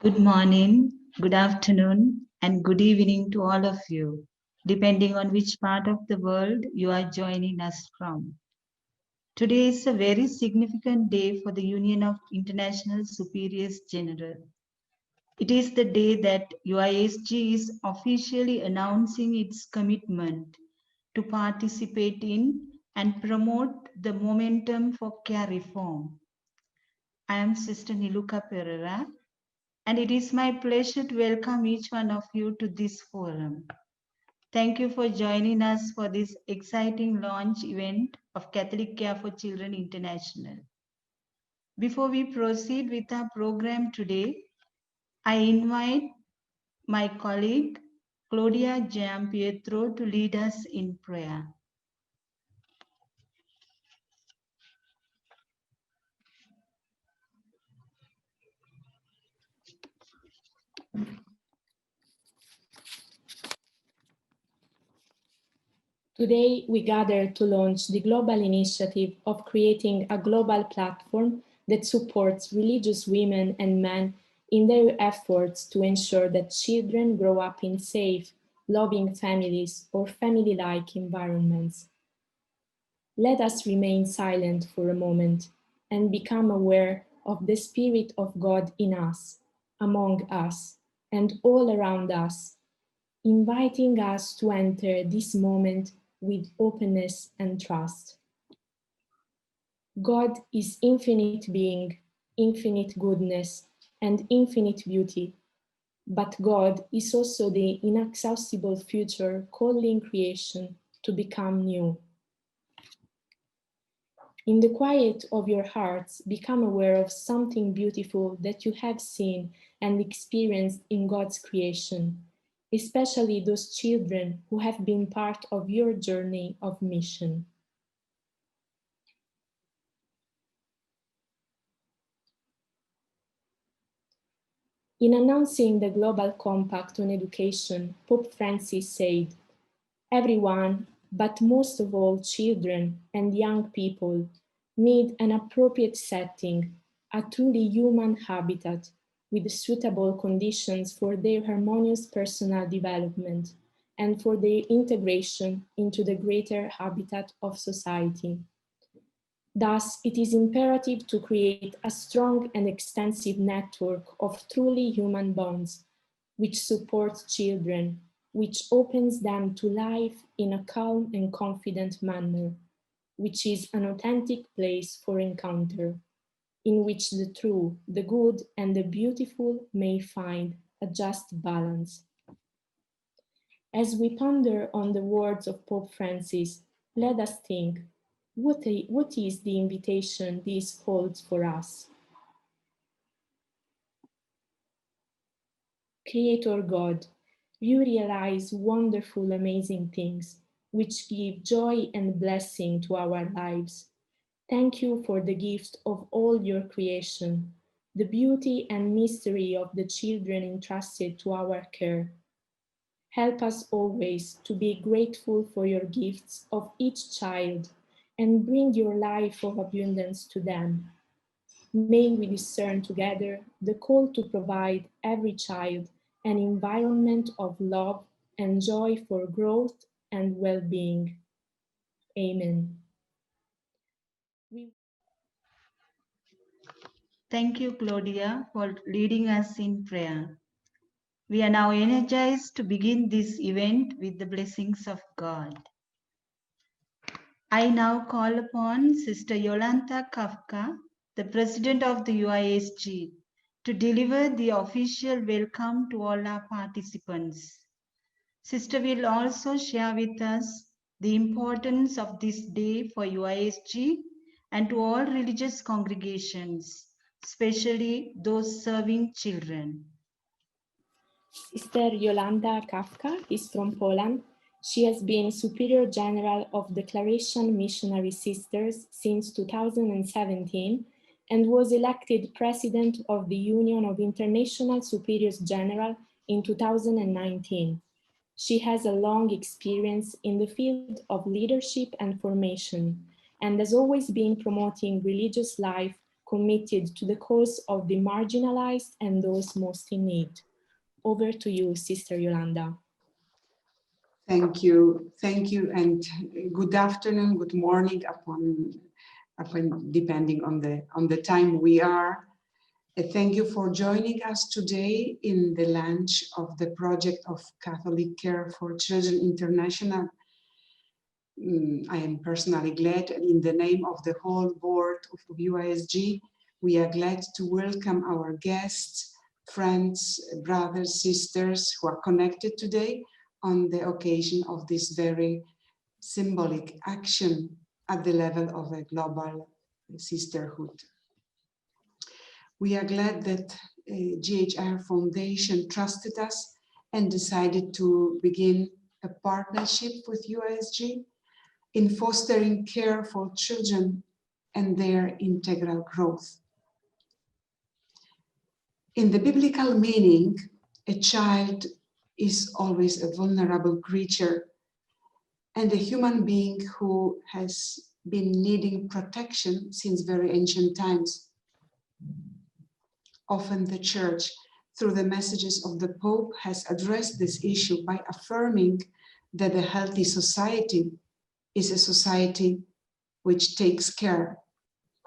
Good morning, good afternoon, and good evening to all of you, depending on which part of the world you are joining us from. Today is a very significant day for the Union of International Superiors General. It is the day that UISG is officially announcing its commitment to participate in and promote the momentum for care reform. I am Sister Niluka Pereira, and it is my pleasure to welcome each one of you to this forum. Thank you for joining us for this exciting launch event of Catholic Care for Children International. Before we proceed with our program today, I invite my colleague Claudia Giampietro to lead us in prayer. Today, we gather to launch the global initiative of creating a global platform that supports religious women and men in their efforts to ensure that children grow up in safe, loving families or family-like environments. Let us remain silent for a moment and become aware of the Spirit of God in us, among us, and all around us, inviting us to enter this moment with openness and trust. God is infinite being, infinite goodness, and infinite beauty. But God is also the inexhaustible future calling creation to become new. In the quiet of your hearts, become aware of something beautiful that you have seen and experienced in God's creation, especially those children who have been part of your journey of mission. In announcing the Global Compact on Education, Pope Francis said, "Everyone, but most of all children and young people, need an appropriate setting, a truly human habitat, with suitable conditions for their harmonious personal development and for their integration into the greater habitat of society. Thus, it is imperative to create a strong and extensive network of truly human bonds, which supports children, which opens them to life in a calm and confident manner, which is an authentic place for encounter, in which the true, the good, and the beautiful may find a just balance." As we ponder on the words of Pope Francis, let us think, what is the invitation this holds for us? Creator God, you realize wonderful, amazing things, which give joy and blessing to our lives. Thank you for the gift of all your creation, the beauty and mystery of the children entrusted to our care. Help us always to be grateful for your gifts of each child and bring your life of abundance to them. May we discern together the call to provide every child an environment of love and joy for growth and well-being. Amen. Thank you, Claudia, for leading us in prayer. We are now energized to begin this event with the blessings of God. I now call upon Sister Yolanta Kafka, the President of the UISG, to deliver the official welcome to all our participants. Sister will also share with us the importance of this day for UISG and to all religious congregations, especially those serving children. Sister Jolanta Kafka is from Poland. She has been Superior General of Declaration Missionary Sisters since 2017 and was elected President of the Union of International Superiors General in 2019. She has a long experience in the field of leadership and formation and has always been promoting religious life, committed to the cause of the marginalized and those most in need. Over to you, Sister Yolanda. Thank you, and good afternoon, good morning, upon depending on the time we are. Thank you for joining us today in the launch of the project of Catholic Care for Children International. I am personally glad, and in the name of the whole board of UISG, we are glad to welcome our guests, friends, brothers, sisters who are connected today on the occasion of this very symbolic action at the level of a global sisterhood. We are glad that GHR Foundation trusted us and decided to begin a partnership with UISG in fostering care for children and their integral growth. In the biblical meaning, a child is always a vulnerable creature and a human being who has been needing protection since very ancient times. Often the Church, through the messages of the Pope, has addressed this issue by affirming that a healthy society is a society which takes care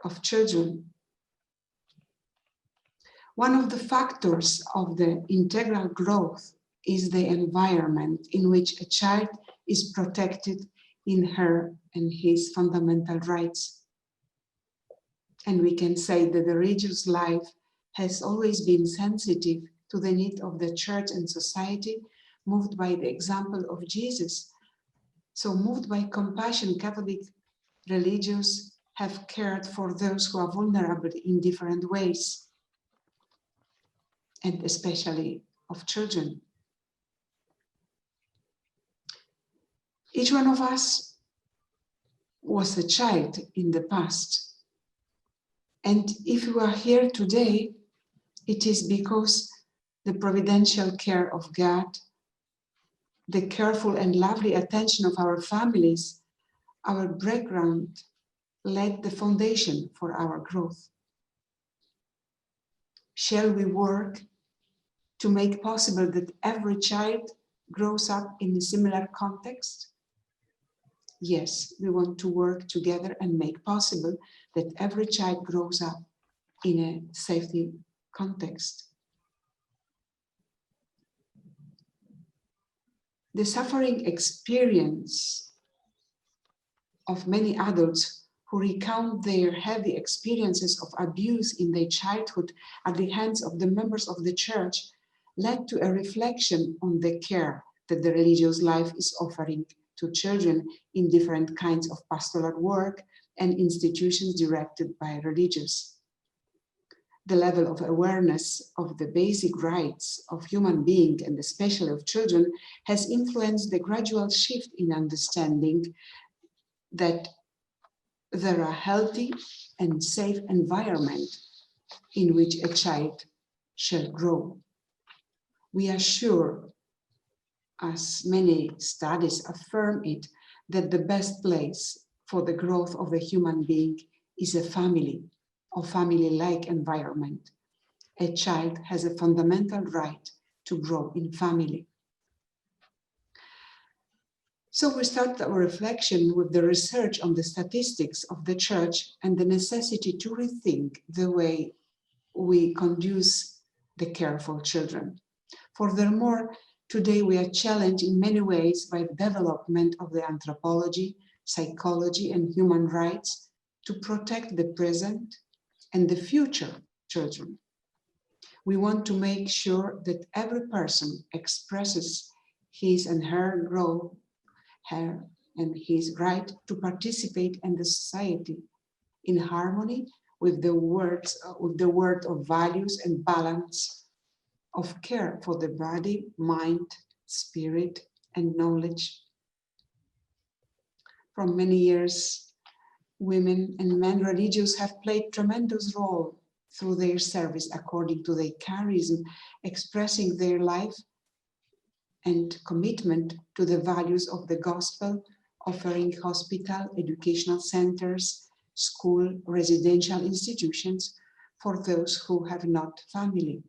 of children. One of the factors of the integral growth is the environment in which a child is protected in her and his fundamental rights. And we can say that the religious life has always been sensitive to the need of the Church and society, moved by the example of Jesus. So moved by compassion, Catholic religious have cared for those who are vulnerable in different ways, and especially of children. Each one of us was a child in the past. And if we are here today, it is because the providential care of God, the careful and lovely attention of our families, our background laid the foundation for our growth. Shall we work to make possible that every child grows up in a similar context? Yes, we want to work together and make possible that every child grows up in a safety context. The suffering experience of many adults who recount their heavy experiences of abuse in their childhood at the hands of the members of the Church led to a reflection on the care that the religious life is offering to children in different kinds of pastoral work and institutions directed by religious. The level of awareness of the basic rights of human beings, and especially of children, has influenced the gradual shift in understanding that there are healthy and safe environment in which a child shall grow. We are sure, as many studies affirm it, that the best place for the growth of a human being is a family or family-like environment. A child has a fundamental right to grow in family. So we start our reflection with the research on the statistics of the Church and the necessity to rethink the way we conduce the care for children. Furthermore, today we are challenged in many ways by the development of the anthropology, psychology, and human rights to protect the present and the future children. We want to make sure that every person expresses his and her growth, her and his right to participate in the society in harmony with the word of values and balance of care for the body, mind, spirit, and knowledge. For many years, women and men religious have played tremendous role through their service according to their charism, expressing their life and commitment to the values of the gospel, offering hospital, educational centers, school, residential institutions for those who have not family.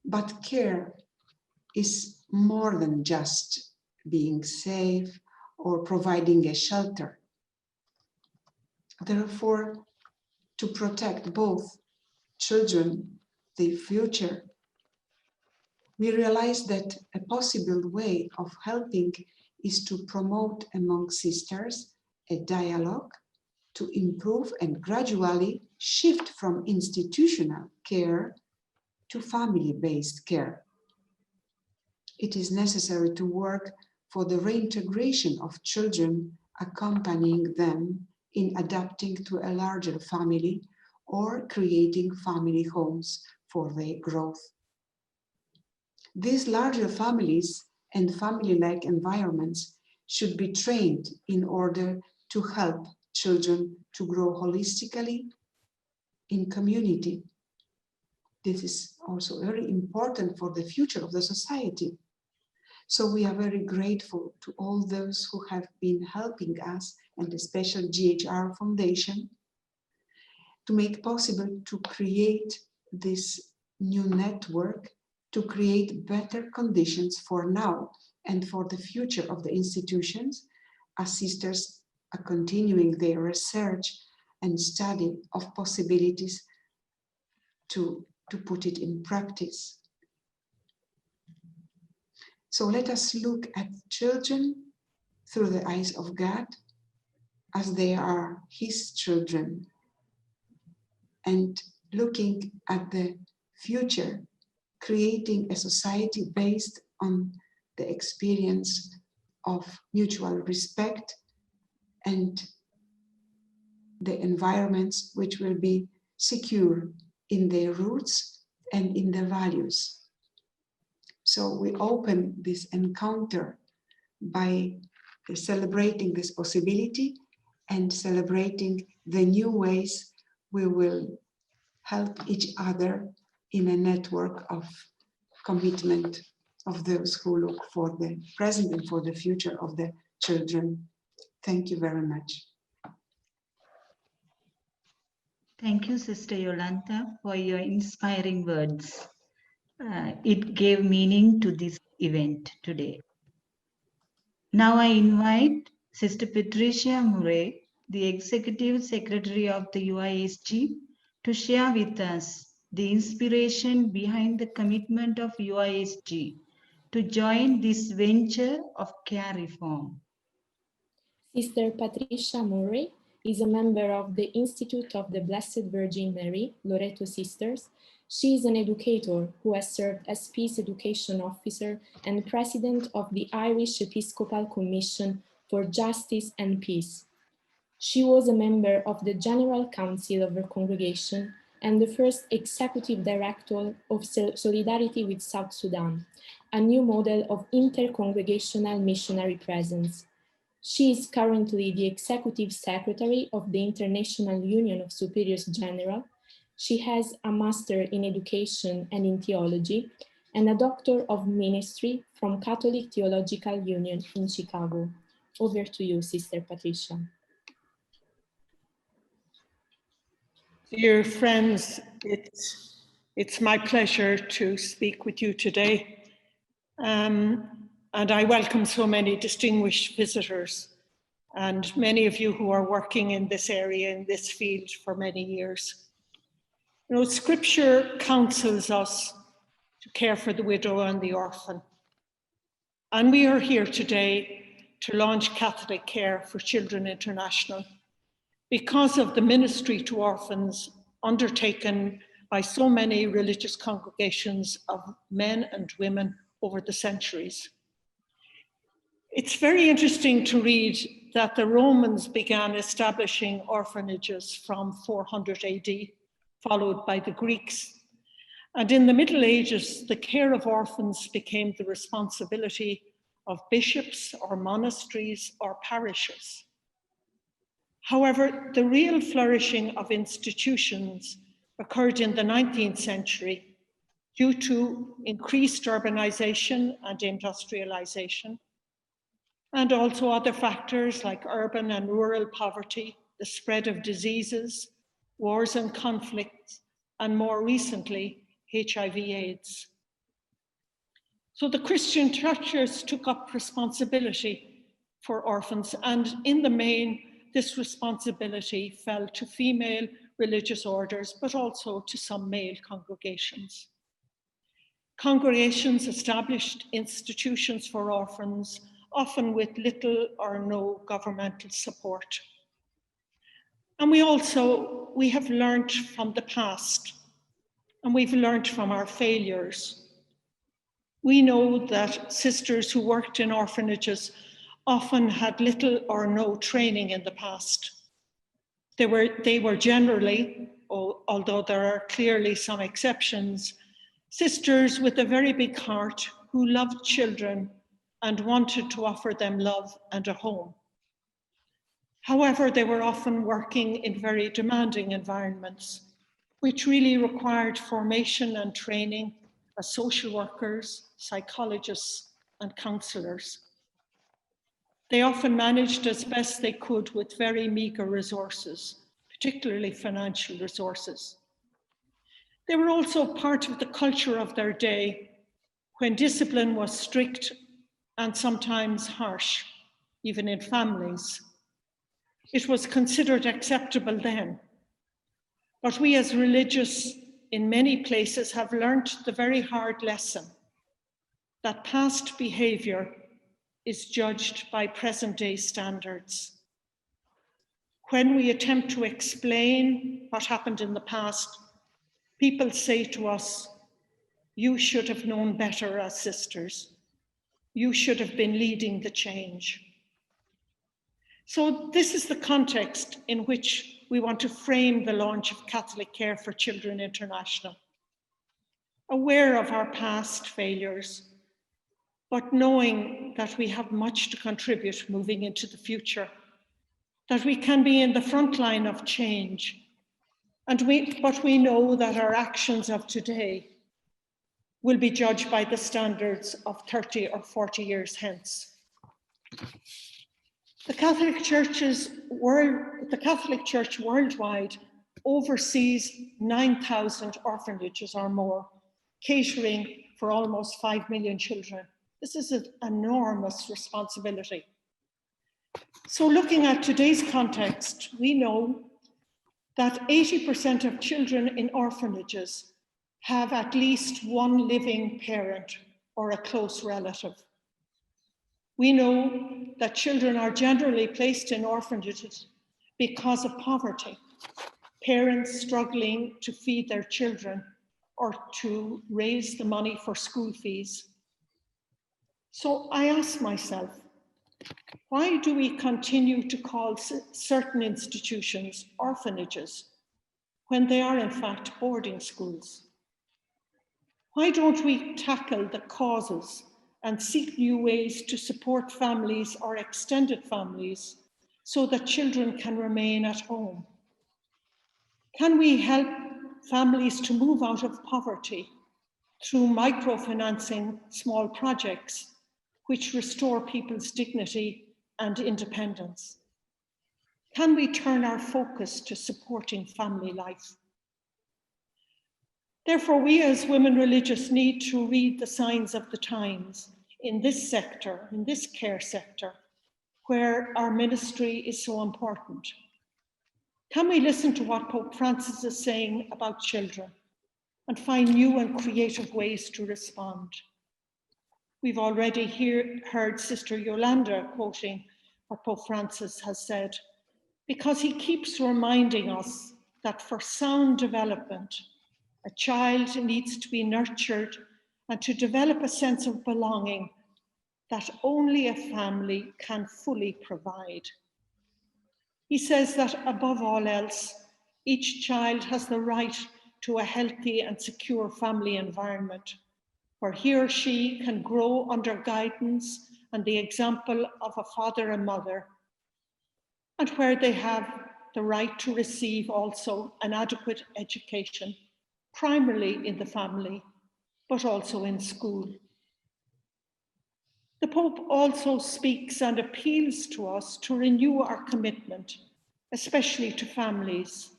But care is more than just being safe or providing a shelter. Therefore, to protect both children, their future, we realize that a possible way of helping is to promote among sisters a dialogue to improve and gradually shift from institutional care to family-based care. It is necessary to work for the reintegration of children, accompanying them in adapting to a larger family or creating family homes for their growth. These larger families and family-like environments should be trained in order to help children to grow holistically in community. This is also very important for the future of the society. So we are very grateful to all those who have been helping us, and the special GHR Foundation, to make possible to create this new network, to create better conditions for now and for the future of the institutions, as sisters are continuing their research and study of possibilities to put it in practice. So let us look at children through the eyes of God as they are His children, and looking at the future, creating a society based on the experience of mutual respect and the environments which will be secure in their roots and in their values. So we open this encounter by celebrating this possibility and celebrating the new ways we will help each other in a network of commitment of those who look for the present and for the future of the children. Thank you very much. Thank you, Sister Yolanta, for your inspiring words. It gave meaning to this event today. Now I invite Sister Patricia Murray, the Executive Secretary of the UISG, to share with us the inspiration behind the commitment of UISG to join this venture of care reform. Sister Patricia Murray is a member of the Institute of the Blessed Virgin Mary, Loreto Sisters. She is an educator who has served as Peace Education Officer and President of the Irish Episcopal Commission for Justice and Peace. She was a member of the General Council of her congregation and the first Executive Director of Solidarity with South Sudan, a new model of inter-congregational missionary presence. She is currently the Executive Secretary of the International Union of Superiors General. She has a Master in Education and in Theology and a Doctor of Ministry from Catholic Theological Union in Chicago. Over to you, Sister Patricia. Dear friends, it's my pleasure to speak with you today. And I welcome so many distinguished visitors and many of you who are working in this area, in this field for many years. You know, Scripture counsels us to care for the widow and the orphan. And we are here today to launch Catholic Care for Children International because of the ministry to orphans undertaken by so many religious congregations of men and women over the centuries. It's very interesting to read that the Romans began establishing orphanages from 400 AD, followed by the Greeks. And in the Middle Ages, the care of orphans became the responsibility of bishops or monasteries or parishes. However, the real flourishing of institutions occurred in the 19th century due to increased urbanization and industrialization, and also other factors like urban and rural poverty, the spread of diseases, wars and conflicts, and more recently, HIV/AIDS. So the Christian churches took up responsibility for orphans, and in the main, this responsibility fell to female religious orders, but also to some male congregations. Congregations established institutions for orphans, often with little or no governmental support. And we have learned from the past, and we've learned from our failures. We know that sisters who worked in orphanages often had little or no training in the past. They were generally, although there are clearly some exceptions, sisters with a very big heart who loved children and wanted to offer them love and a home. However, they were often working in very demanding environments, which really required formation and training as social workers, psychologists, and counselors. They often managed as best they could with very meager resources, particularly financial resources. They were also part of the culture of their day, when discipline was strict and sometimes harsh, even in families. It was considered acceptable then. But we as religious in many places have learnt the very hard lesson that past behaviour is judged by present day standards. When we attempt to explain what happened in the past, people say to us, "You should have known better as sisters. You should have been leading the change." So this is the context in which we want to frame the launch of Catholic Care for Children International. Aware of our past failures, but knowing that we have much to contribute moving into the future, that we can be in the front line of change, but we know that our actions of today will be judged by the standards of 30 or 40 years hence. The Catholic Church worldwide oversees 9,000 orphanages or more, catering for almost 5 million children. This is an enormous responsibility. So looking at today's context, we know that 80% of children in orphanages have at least one living parent or a close relative. We know that children are generally placed in orphanages because of poverty, parents struggling to feed their children or to raise the money for school fees. So I ask myself, why do we continue to call certain institutions orphanages when they are in fact boarding schools? Why don't we tackle the causes and seek new ways to support families or extended families so that children can remain at home? Can we help families to move out of poverty through microfinancing small projects which restore people's dignity and independence? Can we turn our focus to supporting family life? Therefore, we as women religious need to read the signs of the times in this sector, in this care sector, where our ministry is so important. Can we listen to what Pope Francis is saying about children and find new and creative ways to respond? We've already heard Sister Yolanda quoting what Pope Francis has said, because he keeps reminding us that for sound development, a child needs to be nurtured and to develop a sense of belonging that only a family can fully provide. He says that above all else, each child has the right to a healthy and secure family environment where he or she can grow under guidance and the example of a father and mother, and where they have the right to receive also an adequate education, primarily in the family, but also in school. The Pope also speaks and appeals to us to renew our commitment, especially to families,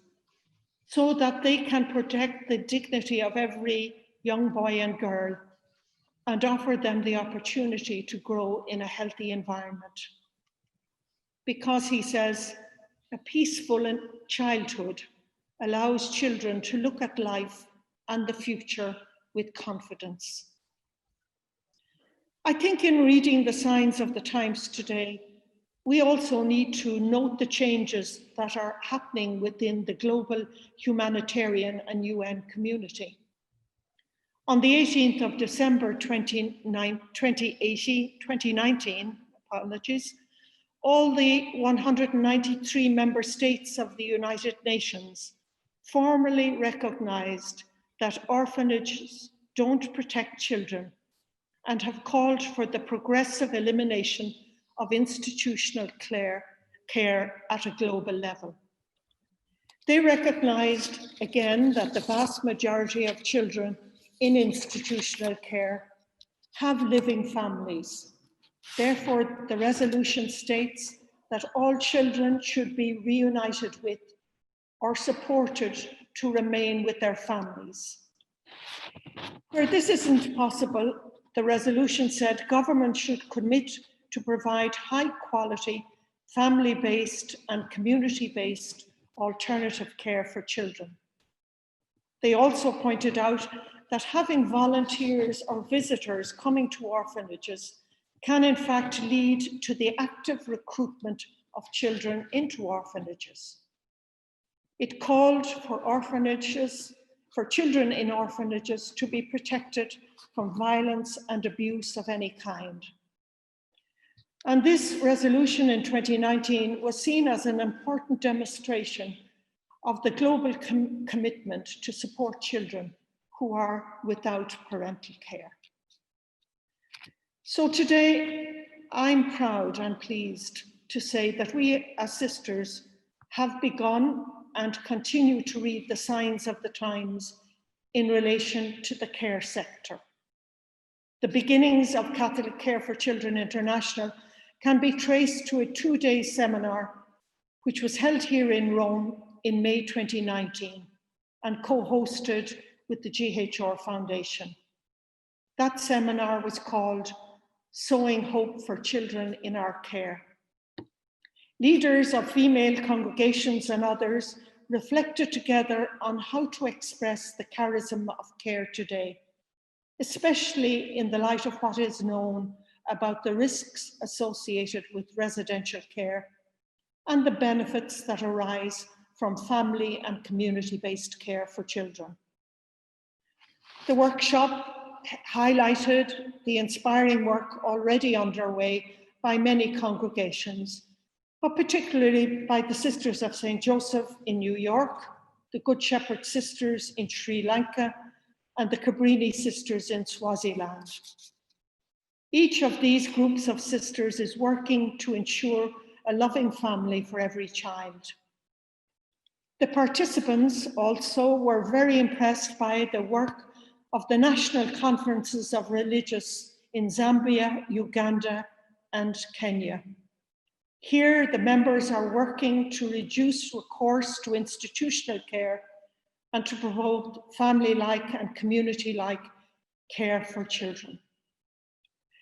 so that they can protect the dignity of every young boy and girl and offer them the opportunity to grow in a healthy environment. Because, he says, a peaceful childhood allows children to look at life and the future with confidence. I think in reading the signs of the times today, we also need to note the changes that are happening within the global humanitarian and UN community. On the 18th of December 2019, all the 193 member states of the United Nations formally recognized that orphanages don't protect children and have called for the progressive elimination of institutional care at a global level. They recognized again that the vast majority of children in institutional care have living families. Therefore, the resolution states that all children should be reunited with or supported to remain with their families. Where this isn't possible, the resolution said governments should commit to provide high quality, family-based and community-based alternative care for children. They also pointed out that having volunteers or visitors coming to orphanages can in fact lead to the active recruitment of children into orphanages. It called for children in orphanages to be protected from violence and abuse of any kind. And this resolution in 2019 was seen as an important demonstration of the global commitment to support children who are without parental care. So today, I'm proud and pleased to say that we as sisters have begun and continue to read the signs of the times in relation to the care sector. The beginnings of Catholic Care for Children International can be traced to a 2-day seminar which was held here in Rome in May 2019 and co-hosted with the GHR Foundation. That seminar was called Sowing Hope for Children in Our Care. Leaders of female congregations and others reflected together on how to express the charism of care today, especially in the light of what is known about the risks associated with residential care and the benefits that arise from family and community-based care for children. The workshop highlighted the inspiring work already underway by many congregations, but particularly by the Sisters of St. Joseph in New York, the Good Shepherd Sisters in Sri Lanka, and the Cabrini Sisters in Swaziland. Each of these groups of sisters is working to ensure a loving family for every child. The participants also were very impressed by the work of the National Conferences of Religious in Zambia, Uganda, and Kenya. Here, the members are working to reduce recourse to institutional care and to promote family-like and community-like care for children.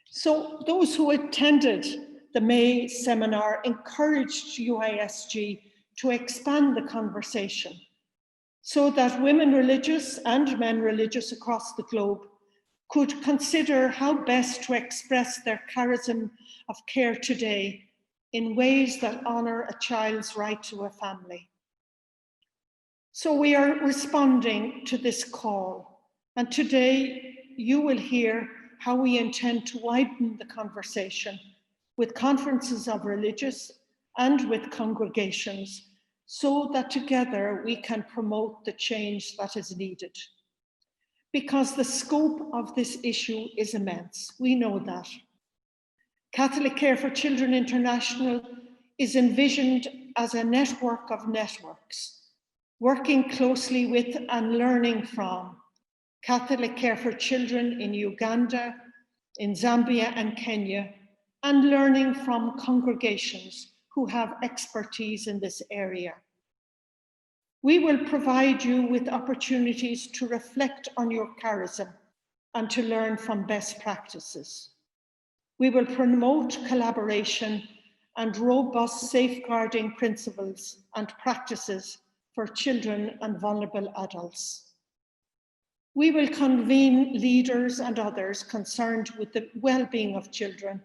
So those who attended the May seminar encouraged UISG to expand the conversation so that women religious and men religious across the globe could consider how best to express their charism of care today in ways that honor a child's right to a family. So we are responding to this call, and today you will hear how we intend to widen the conversation with conferences of religious and with congregations so that together we can promote the change that is needed. Because the scope of this issue is immense, we know that. Catholic Care for Children International is envisioned as a network of networks, working closely with and learning from Catholic Care for Children in Uganda, in Zambia and Kenya, and learning from congregations who have expertise in this area. We will provide you with opportunities to reflect on your charism and to learn from best practices. We will promote collaboration and robust safeguarding principles and practices for children and vulnerable adults. We will convene leaders and others concerned with the well-being of children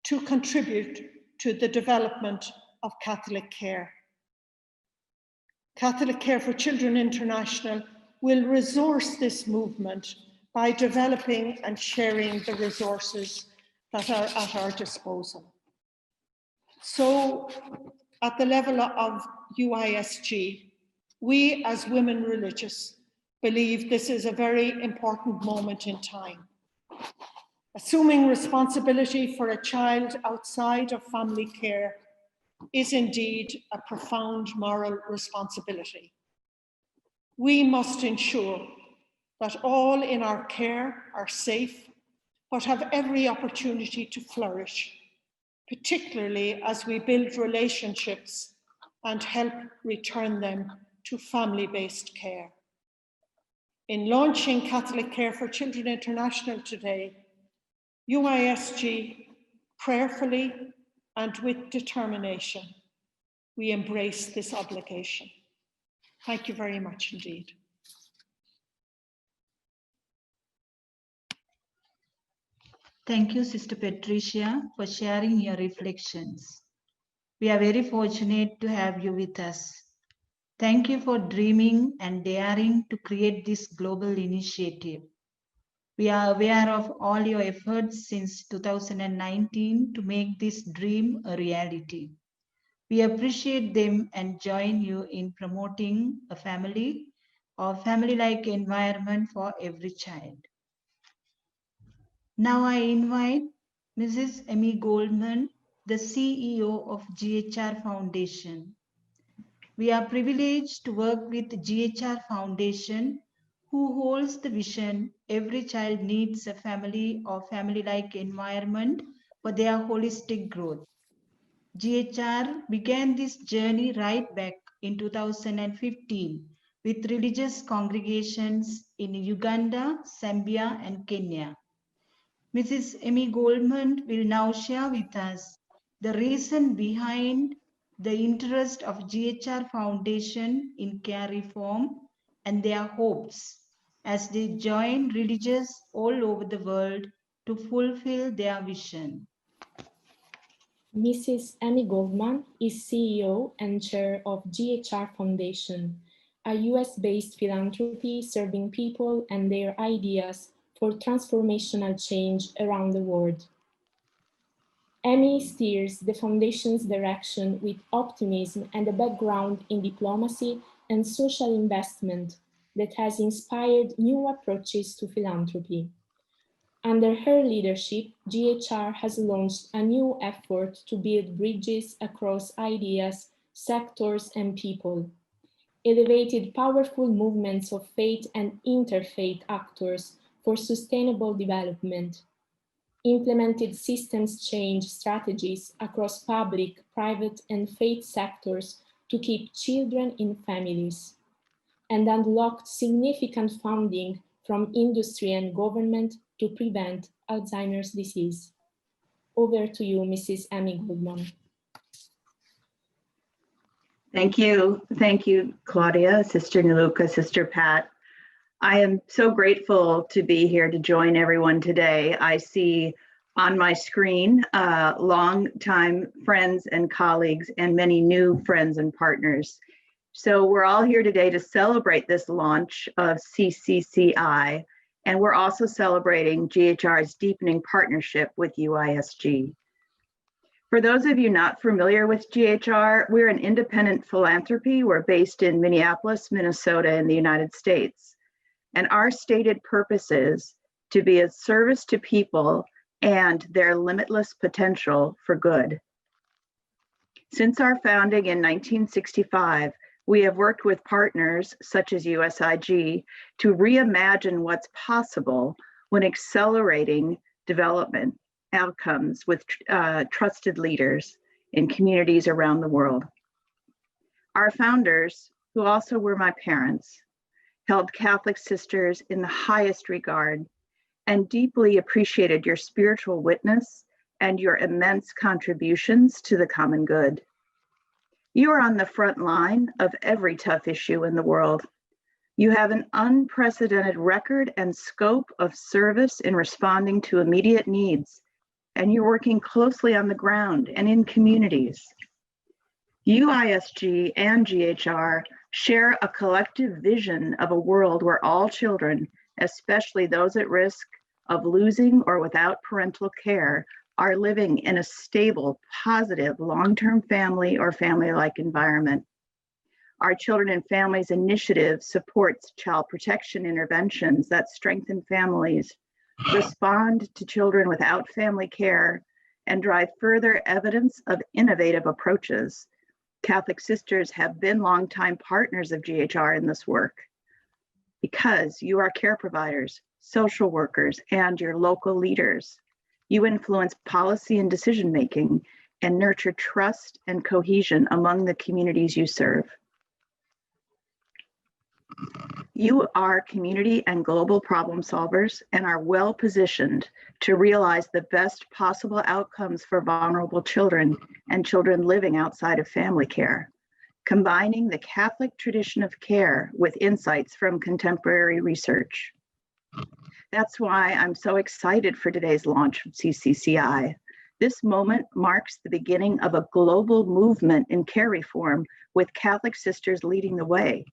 to contribute to the development of Catholic care. Catholic Care for Children International will resource this movement by developing and sharing the resources that are at our disposal. So, at the level of UISG, we as women religious believe this is a very important moment in time. Assuming responsibility for a child outside of family care is indeed a profound moral responsibility. We must ensure that all in our care are safe, but have every opportunity to flourish, particularly as we build relationships and help return them to family-based care. In launching Catholic Care for Children International today, UISG prayerfully and with determination, we embrace this obligation. Thank you very much indeed. Thank you, Sister Patricia, for sharing your reflections. We are very fortunate to have you with us. Thank you for dreaming and daring to create this global initiative. We are aware of all your efforts since 2019 to make this dream a reality. We appreciate them and join you in promoting a family or family-like environment for every child. Now I invite Mrs. Emmy Goldman, the CEO of GHR Foundation. We are privileged to work with GHR Foundation, who holds the vision every child needs a family or family-like environment for their holistic growth. GHR began this journey right back in 2015 with religious congregations in Uganda, Zambia, and Kenya. Mrs. Emmy Goldman will now share with us the reason behind the interest of GHR Foundation in care reform and their hopes as they join religious all over the world to fulfill their vision. Mrs. Emmy Goldman is CEO and chair of GHR Foundation, a US-based philanthropy serving people and their ideas for transformational change around the world. Emmy steers the Foundation's direction with optimism and a background in diplomacy and social investment that has inspired new approaches to philanthropy. Under her leadership, GHR has launched a new effort to build bridges across ideas, sectors, and people, elevated powerful movements of faith and interfaith actors for sustainable development, implemented systems change strategies across public, private, and faith sectors to keep children in families, and unlocked significant funding from industry and government to prevent Alzheimer's disease. Over to you, Mrs. Emmy Goldman. Thank you, Claudia, Sister Niluka, Sister Pat. I am so grateful to be here to join everyone today. I see on my screen longtime friends and colleagues and many new friends and partners. So we're all here today to celebrate this launch of CCCI, and we're also celebrating GHR's deepening partnership with UISG. For those of you not familiar with GHR, we're an independent philanthropy. We're based in Minneapolis, Minnesota in the United States. And our stated purpose is to be a service to people and their limitless potential for good. Since our founding in 1965, we have worked with partners such as USIG to reimagine what's possible when accelerating development outcomes with trusted leaders in communities around the world. Our founders, who also were my parents, held Catholic sisters in the highest regard and deeply appreciated your spiritual witness and your immense contributions to the common good. You are on the front line of every tough issue in the world. You have an unprecedented record and scope of service in responding to immediate needs, and you're working closely on the ground and in communities. UISG and GHR share a collective vision of a world where all children, especially those at risk of losing or without parental care, are living in a stable, positive, long-term family or family-like environment. Our Children and Families Initiative supports child protection interventions that strengthen families, respond to children without family care, and drive further evidence of innovative approaches. Catholic Sisters have been longtime partners of GHR in this work because you are care providers, social workers, and your local leaders. You influence policy and decision-making and nurture trust and cohesion among the communities you serve. You are community and global problem solvers and are well positioned to realize the best possible outcomes for vulnerable children and children living outside of family care, combining the Catholic tradition of care with insights from contemporary research. That's why I'm so excited for today's launch of CCCI. This moment marks the beginning of a global movement in care reform with Catholic sisters leading the way.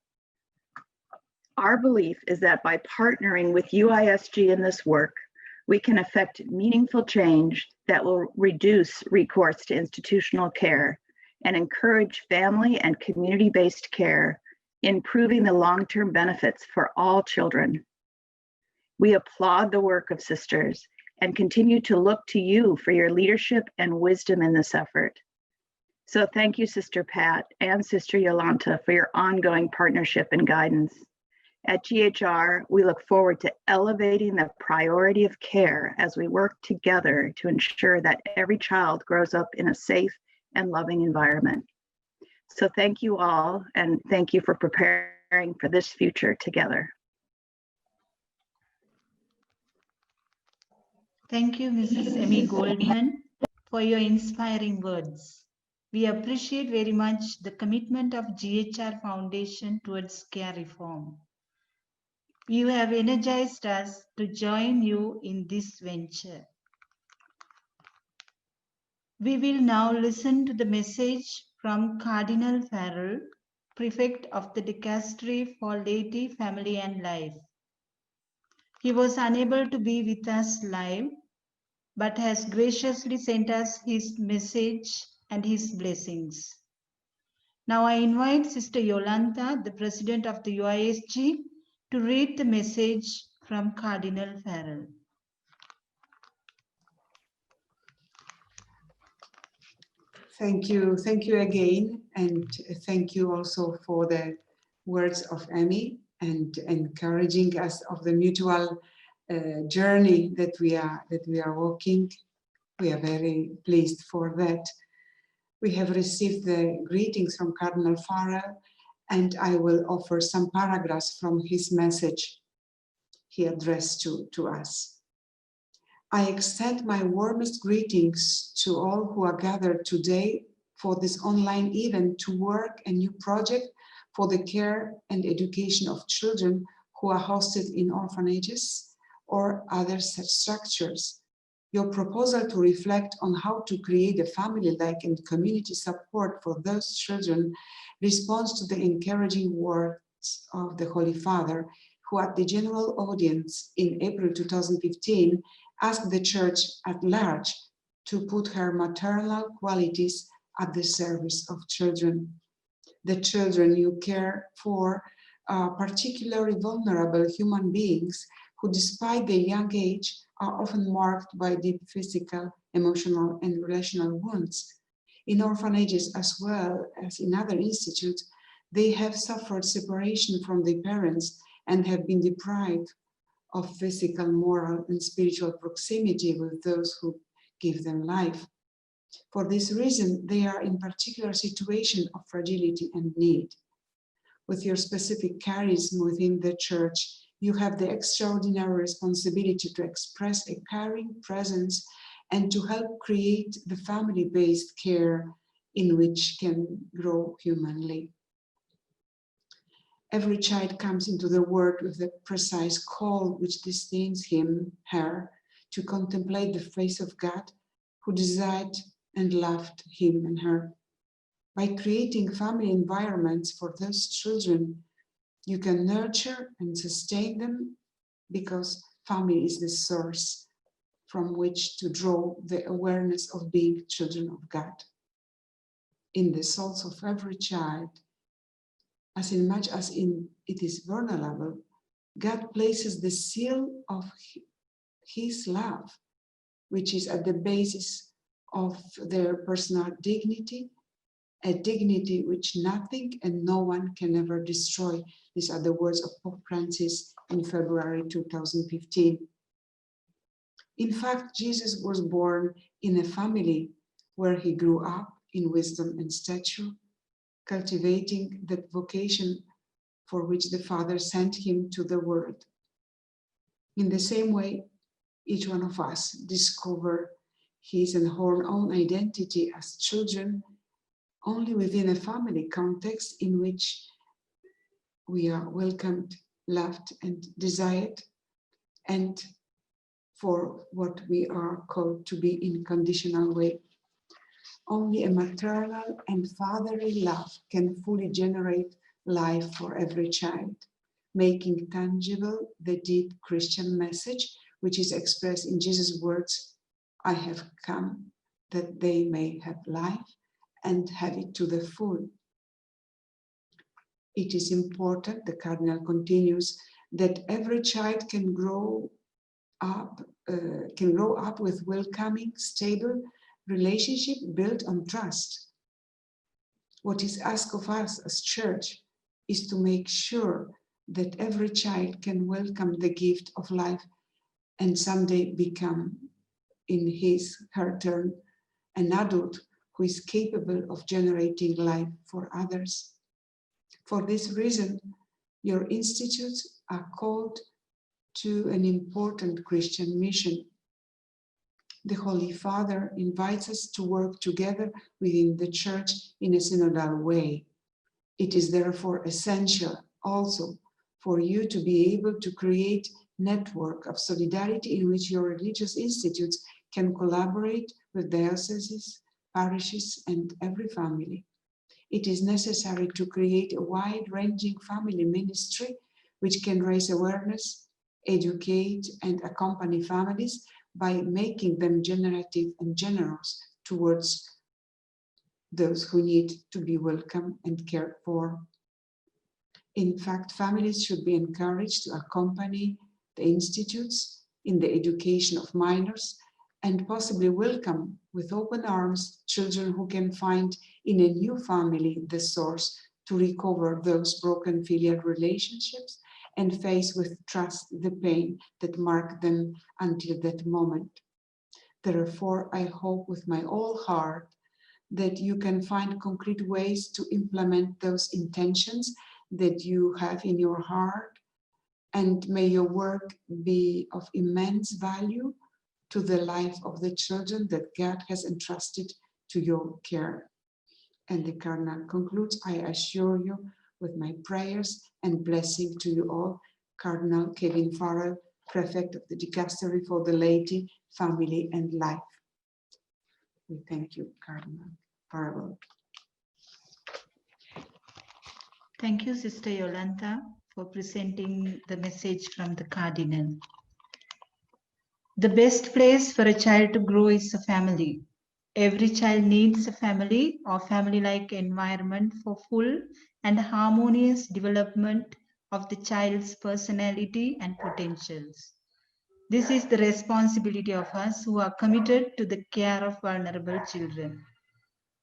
Our belief is that by partnering with UISG in this work, we can effect meaningful change that will reduce recourse to institutional care and encourage family and community-based care, improving the long-term benefits for all children. We applaud the work of sisters and continue to look to you for your leadership and wisdom in this effort. So thank you, Sister Pat and Sister Yolanta, for your ongoing partnership and guidance. At GHR, we look forward to elevating the priority of care as we work together to ensure that every child grows up in a safe and loving environment. So thank you all, and thank you for preparing for this future together. Thank you, Mrs. Emmy Goldman, for your inspiring words. We appreciate very much the commitment of GHR Foundation towards care reform. You have energized us to join you in this venture. We will now listen to the message from Cardinal Farrell, Prefect of the Dicastery for Laity, Family and Life. He was unable to be with us live, but has graciously sent us his message and his blessings. Now I invite Sister Yolanta, the President of the UISG, to read the message from Cardinal Farrell. Thank you again, and thank you also for the words of Emmy and encouraging us of the mutual journey that we are walking. We are very pleased for that. We have received the greetings from Cardinal Farrell, and I will offer some paragraphs from his message he addressed to us. I extend my warmest greetings to all who are gathered today for this online event to work a new project for the care and education of children who are hosted in orphanages or other such structures. Your proposal to reflect on how to create a family-like and community support for those children responds to the encouraging words of the Holy Father, who at the general audience in April 2015 asked the Church at large to put her maternal qualities at the service of children. The children you care for are particularly vulnerable human beings who, despite their young age, are often marked by deep physical, emotional, and relational wounds. In orphanages as well as in other institutes, they have suffered separation from their parents and have been deprived of physical, moral, and spiritual proximity with those who give them life. For this reason, they are in particular situation of fragility and need. With your specific charism within the church, you have the extraordinary responsibility to express a caring presence and to help create the family-based care in which can grow humanly. Every child comes into the world with a precise call which destines him, her, to contemplate the face of God who desired and loved him and her. By creating family environments for those children, you can nurture and sustain them because family is the source from which to draw the awareness of being children of God. In the souls of every child, as much as it is vulnerable, God places the seal of his love, which is at the basis of their personal dignity, a dignity which nothing and no one can ever destroy. These are the words of Pope Francis in February 2015. In fact, Jesus was born in a family where he grew up in wisdom and stature, cultivating that vocation for which the Father sent him to the world. In the same way, each one of us discover his and her own identity as children only within a family context in which we are welcomed, loved, and desired, and for what we are called to be in conditional way. Only a maternal and fatherly love can fully generate life for every child, making tangible the deep Christian message which is expressed in Jesus' words, "I have come that they may have life and have it to the full." It is important, the Cardinal continues, that every child can grow up with welcoming, stable relationship built on trust. What is asked of us as church is to make sure that every child can welcome the gift of life and someday become, in her turn, an adult who is capable of generating life for others. For this reason, your institutes are called to an important Christian mission. The Holy Father invites us to work together within the Church in a synodal way. It is therefore essential also for you to be able to create a network of solidarity in which your religious institutes can collaborate with dioceses, parishes, and every family. It is necessary to create a wide-ranging family ministry which can raise awareness, educate, and accompany families by making them generative and generous towards those who need to be welcomed and cared for. In fact, families should be encouraged to accompany the institutes in the education of minors and possibly welcome with open arms children who can find in a new family the source to recover those broken filial relationships and face with trust the pain that marked them until that moment. Therefore, I hope with my whole heart that you can find concrete ways to implement those intentions that you have in your heart, and may your work be of immense value to the life of the children that God has entrusted to your care. And the Cardinal concludes, I assure you with my prayers and blessing to you all, Cardinal Kevin Farrell, Prefect of the Dicastery for the Laity, Family and Life. We thank you, Cardinal Farrell. Thank you, Sister Yolanta, for presenting the message from the Cardinal. The best place for a child to grow is a family. Every child needs a family or family-like environment for full and harmonious development of the child's personality and potentials. This is the responsibility of us who are committed to the care of vulnerable children.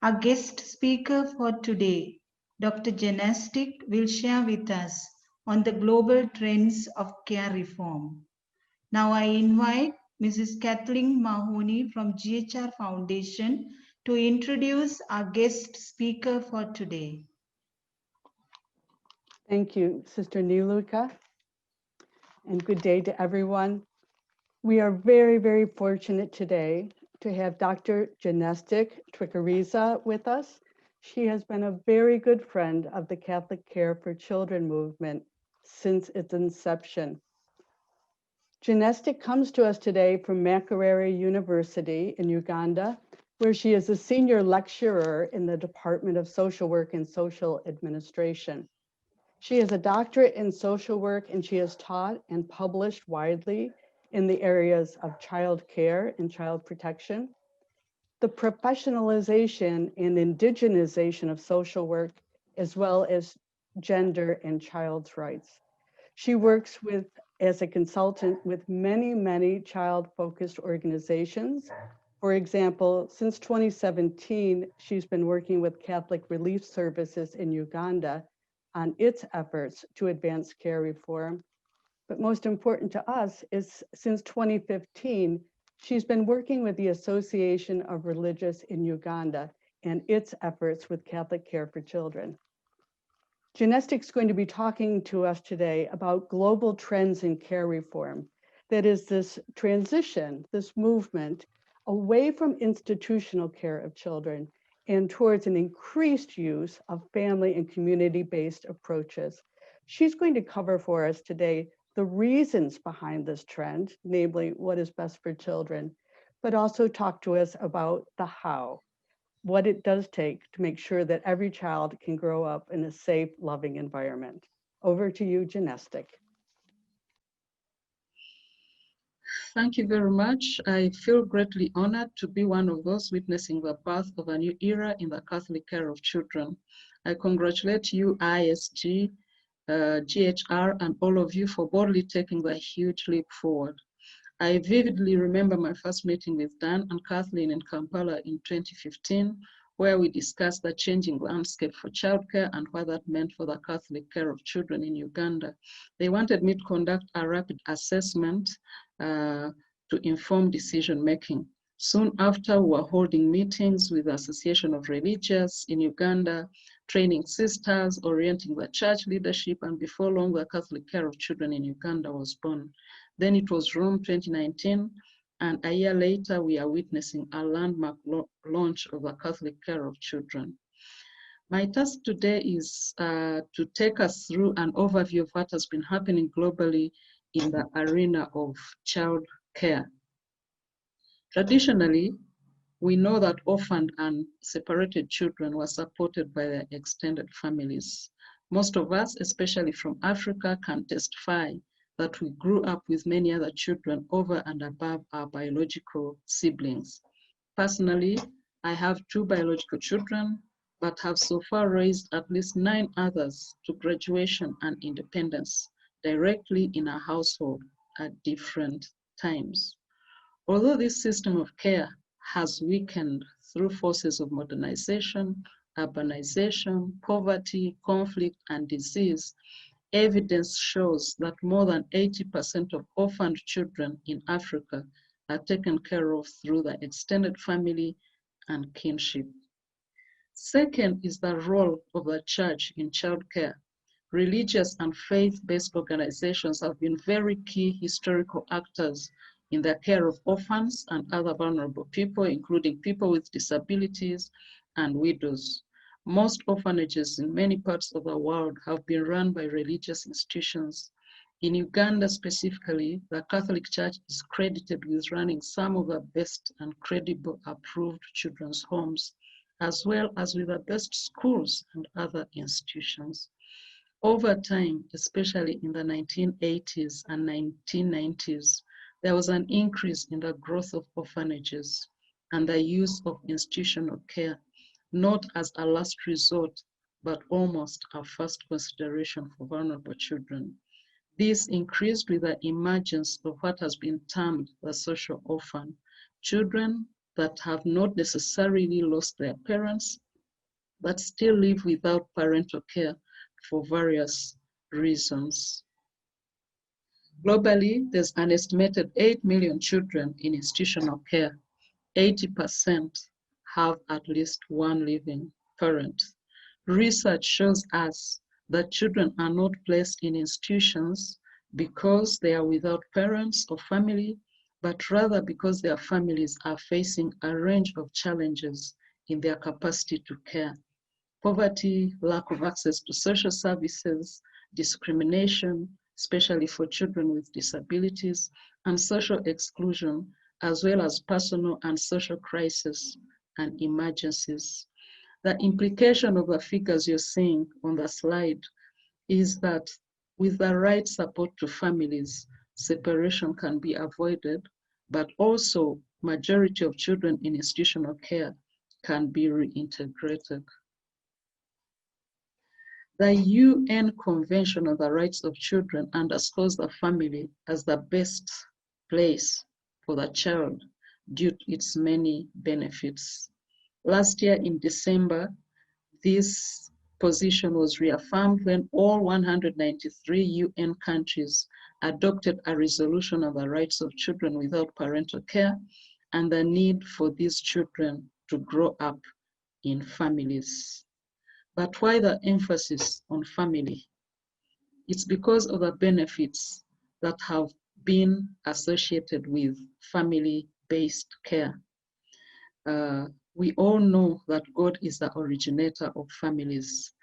Our guest speaker for today, Dr. Janastic, will share with us on the global trends of care reform. Now I invite Mrs. Kathleen Mahoney from GHR Foundation to introduce our guest speaker for today. Thank you, Sister Niluka, and good day to everyone. We are very, very fortunate today to have Dr. Genestic Tricariza with us. She has been a very good friend of the Catholic Care for Children movement since its inception. Genestic comes to us today from Makerere University in Uganda, where she is a senior lecturer in the Department of Social Work and Social Administration. She has a doctorate in social work, and she has taught and published widely in the areas of child care and child protection, the professionalization and indigenization of social work, as well as gender and child's rights. She works as a consultant with many, many child-focused organizations. For example, since 2017, she's been working with Catholic Relief Services in Uganda on its efforts to advance care reform. But most important to us is since 2015, she's been working with the Association of Religious in Uganda and its efforts with Catholic Care for Children. Genestic's going to be talking to us today about global trends in care reform. That is this transition, this movement away from institutional care of children and towards an increased use of family and community-based approaches. She's going to cover for us today the reasons behind this trend, namely what is best for children, but also talk to us about the how, what it does take to make sure that every child can grow up in a safe, loving environment. Over to you, Genestic. Thank you very much. I feel greatly honored to be one of those witnessing the birth of a new era in the Catholic care of children. I congratulate you, ISG, GHR, and all of you for boldly taking the huge leap forward. I vividly remember my first meeting with Dan and Kathleen in Kampala in 2015, where we discussed the changing landscape for childcare and what that meant for the Catholic care of children in Uganda. They wanted me to conduct a rapid assessment to inform decision-making. Soon after, we were holding meetings with the Association of Religious in Uganda, training sisters, orienting the church leadership, and before long, the Catholic care of children in Uganda was born. Then it was Rome 2019, and a year later, we are witnessing a landmark launch of the Catholic care of children. My task today is to take us through an overview of what has been happening globally in the arena of child care. Traditionally, we know that orphaned and separated children were supported by their extended families. Most of us, especially from Africa, can testify that we grew up with many other children over and above our biological siblings. Personally, I have 2 biological children, but have so far raised at least 9 others to graduation and independence directly in our household at different times. Although this system of care has weakened through forces of modernization, urbanization, poverty, conflict, and disease, evidence shows that more than 80% of orphaned children in Africa are taken care of through the extended family and kinship. Second is the role of the church in childcare. Religious and faith-based organizations have been very key historical actors in the care of orphans and other vulnerable people, including people with disabilities and widows. Most orphanages in many parts of the world have been run by religious institutions. In Uganda specifically, the Catholic Church is credited with running some of the best and credible approved children's homes, as well as with the best schools and other institutions. Over time, especially in the 1980s and 1990s, there was an increase in the growth of orphanages and the use of institutional care, not as a last resort, but almost a first consideration for vulnerable children. This increased with the emergence of what has been termed the social orphan, children that have not necessarily lost their parents, but still live without parental care for various reasons. Globally, there's an estimated 8 million children in institutional care. 80% have at least one living parent. Research shows us that children are not placed in institutions because they are without parents or family, but rather because their families are facing a range of challenges in their capacity to care. Poverty, lack of access to social services, discrimination, especially for children with disabilities, and social exclusion, as well as personal and social crises and emergencies. The implication of the figures you're seeing on the slide is that with the right support to families, separation can be avoided, but also majority of children in institutional care can be reintegrated. The UN Convention on the Rights of Children underscores the family as the best place for the child due to its many benefits. Last year in December, this position was reaffirmed when all 193 UN countries adopted a resolution on the rights of children without parental care and the need for these children to grow up in families. But why the emphasis on family? It's because of the benefits that have been associated with family-based care. We all know that God is the originator of families.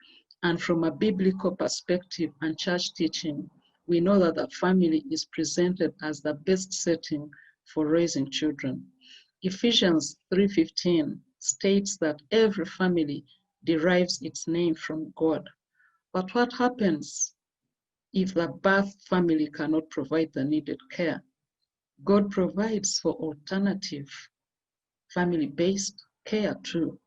And from a biblical perspective and church teaching, we know that the family is presented as the best setting for raising children. Ephesians 3:15 states that every family derives its name from God. But what happens if the birth family cannot provide the needed care? God provides for alternative family-based care too.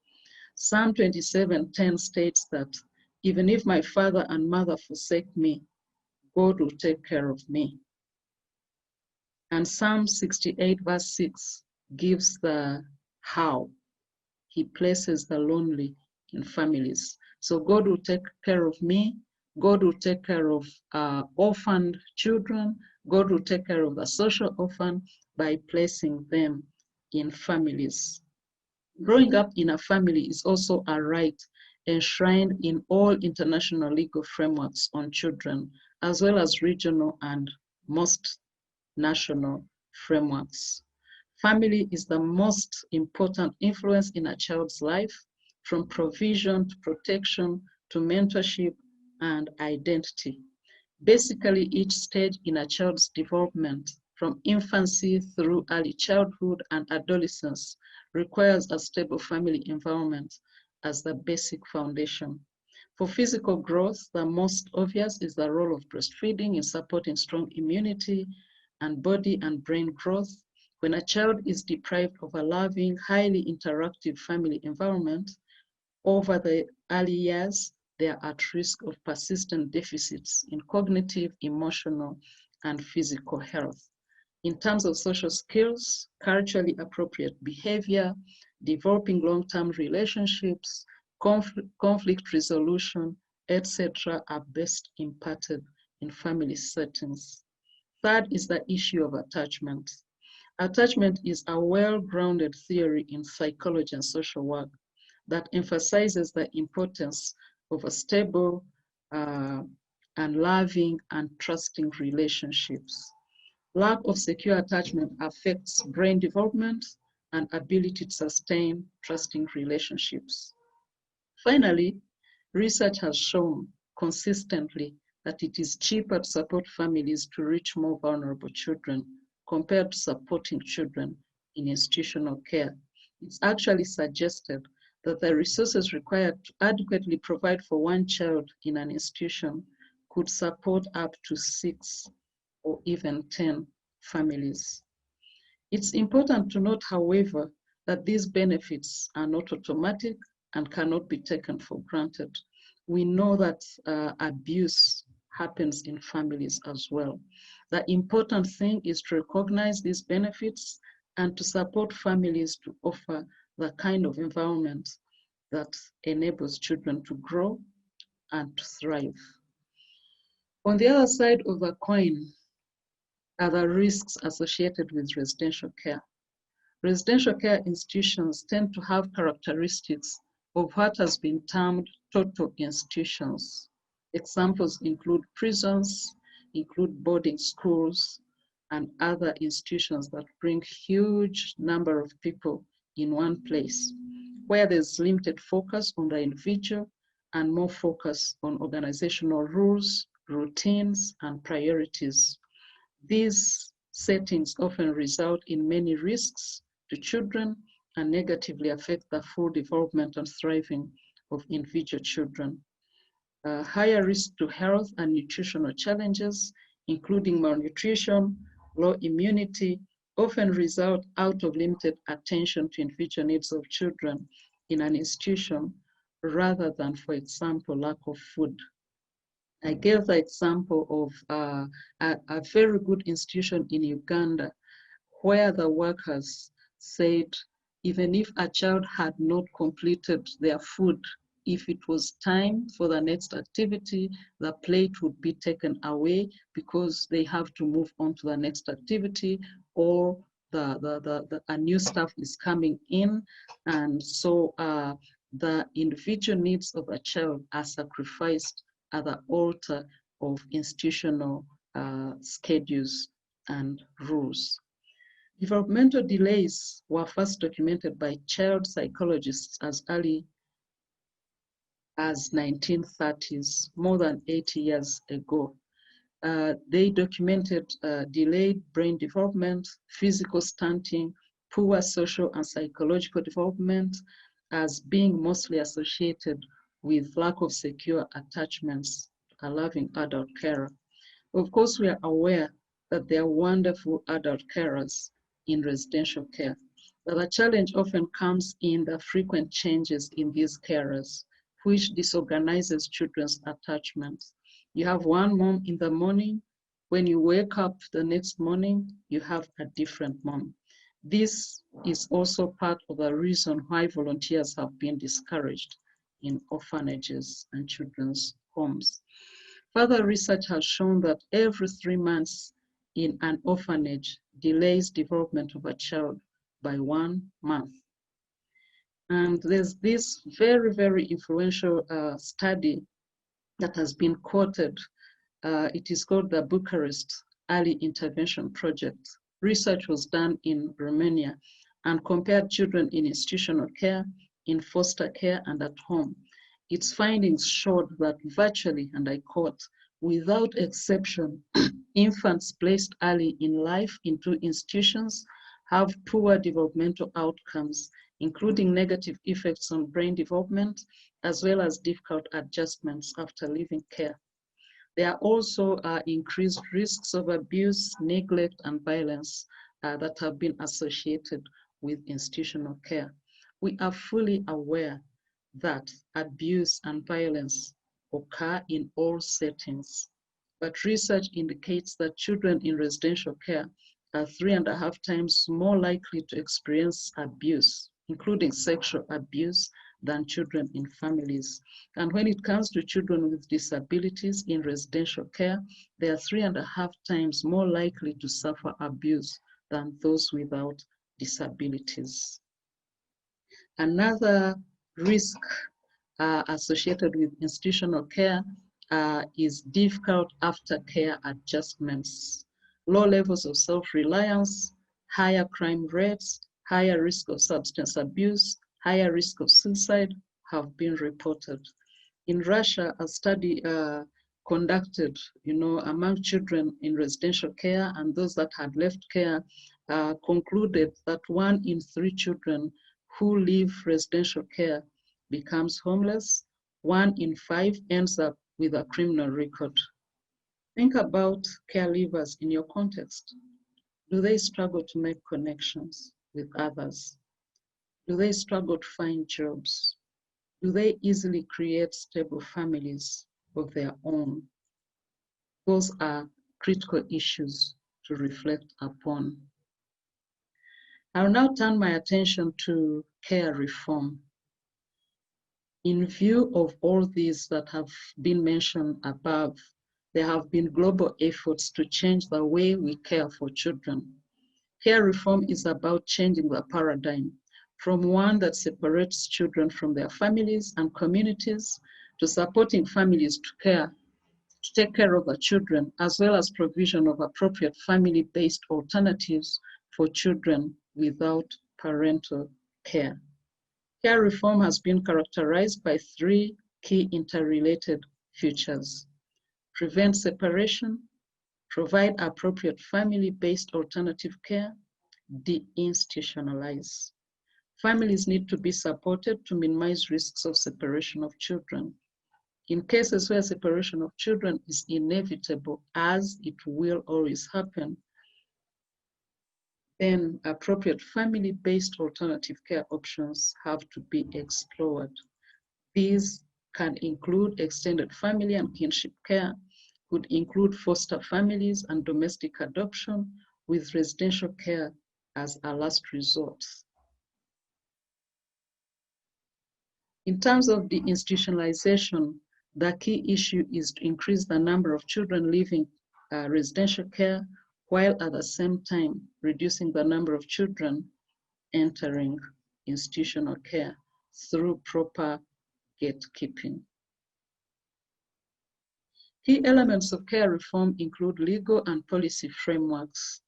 Psalm 27:10 states that even if my father and mother forsake me, God will take care of me. And Psalm 68 verse 6 gives the how. He places the lonely in families. So God will take care of me. God will take care of orphaned children. God will take care of the social orphan by placing them in families. Growing up in a family is also a right enshrined in all international legal frameworks on children, as well as regional and most national frameworks. Family is the most important influence in a child's life, from provision to protection to mentorship and identity. Basically, each stage in a child's development, from infancy through early childhood and adolescence, requires a stable family environment as the basic foundation. For physical growth, the most obvious is the role of breastfeeding in supporting strong immunity and body and brain growth. When a child is deprived of a loving, highly interactive family environment, over the early years, they are at risk of persistent deficits in cognitive, emotional, and physical health. In terms of social skills, culturally appropriate behavior, developing long-term relationships, conflict resolution, etc., are best imparted in family settings. Third is the issue of attachment. Attachment is a well-grounded theory in psychology and social work that emphasizes the importance of a stable and loving and trusting relationships. Lack of secure attachment affects brain development and ability to sustain trusting relationships. Finally, research has shown consistently that it is cheaper to support families to reach more vulnerable children compared to supporting children in institutional care. It's actually suggested that the resources required to adequately provide for one child in an institution could support up to 6 or even 10 families. It's important to note, however, that these benefits are not automatic and cannot be taken for granted. We know that abuse happens in families as well. The important thing is to recognize these benefits and to support families to offer the kind of environment that enables children to grow and to thrive. On the other side of the coin, Other risks associated with residential care. Residential care institutions tend to have characteristics of what has been termed total institutions. Examples include prisons, include boarding schools, and other institutions that bring huge number of people in one place, where there's limited focus on the individual and more focus on organizational rules, routines, and priorities. These settings often result in many risks to children and negatively affect the full development and thriving of individual children. Higher risk to health and nutritional challenges, including malnutrition, low immunity, often result out of limited attention to individual needs of children in an institution rather than, for example, lack of food. I gave the example of a very good institution in Uganda where the workers said even if a child had not completed their food, if it was time for the next activity, the plate would be taken away because they have to move on to the next activity, or a new staff is coming in. And so the individual needs of a child are sacrificed at the altar of institutional schedules and rules. Developmental delays were first documented by child psychologists as early as 1930s, more than 80 years ago. They documented delayed brain development, physical stunting, poor social and psychological development as being mostly associated with lack of secure attachments, a loving adult carer. Of course, we are aware that there are wonderful adult carers in residential care, but the challenge often comes in the frequent changes in these carers, which disorganizes children's attachments. You have one mom in the morning, when you wake up the next morning, you have a different mom. This is also part of the reason why volunteers have been discouraged in orphanages and children's homes. Further research has shown that every 3 months in an orphanage delays development of a child by 1 month. And there's this very, very influential study that has been quoted. It is called the Bucharest Early Intervention Project. Research was done in Romania and compared children in institutional care, in foster care, and at home. Its findings showed that virtually, and I quote, without exception, infants placed early in life into institutions have poor developmental outcomes, including negative effects on brain development, as well as difficult adjustments after leaving care. There are also increased risks of abuse, neglect, and violence that have been associated with institutional care. We are fully aware that abuse and violence occur in all settings, but research indicates that children in residential care are 3.5 times more likely to experience abuse, including sexual abuse, than children in families. And when it comes to children with disabilities in residential care, they are 3.5 times more likely to suffer abuse than those without disabilities. Another risk associated with institutional care is difficult aftercare adjustments, low levels of self-reliance, higher crime rates, higher risk of substance abuse, higher risk of suicide have been reported. In Russia, a study conducted, among children in residential care and those that had left care concluded that 1 in 3 children who leave residential care becomes homeless. 1 in 5 ends up with a criminal record. Think about caregivers in your context. Do they struggle to make connections with others? Do they struggle to find jobs? Do they easily create stable families of their own? Those are critical issues to reflect upon. I'll now turn my attention to care reform. In view of all these that have been mentioned above, there have been global efforts to change the way we care for children. Care reform is about changing the paradigm from one that separates children from their families and communities to supporting families to take care of the children, as well as provision of appropriate family-based alternatives for children without parental care. Care reform has been characterized by three key interrelated features: prevent separation, provide appropriate family-based alternative care, deinstitutionalize. Families need to be supported to minimize risks of separation of children. In cases where separation of children is inevitable, as it will always happen, then appropriate family-based alternative care options have to be explored. These can include extended family and kinship care, could include foster families and domestic adoption, with residential care as a last resort. In terms of deinstitutionalization, the key issue is to increase the number of children living residential care, while at the same time reducing the number of children entering institutional care through proper gatekeeping. Key elements of care reform include legal and policy frameworks,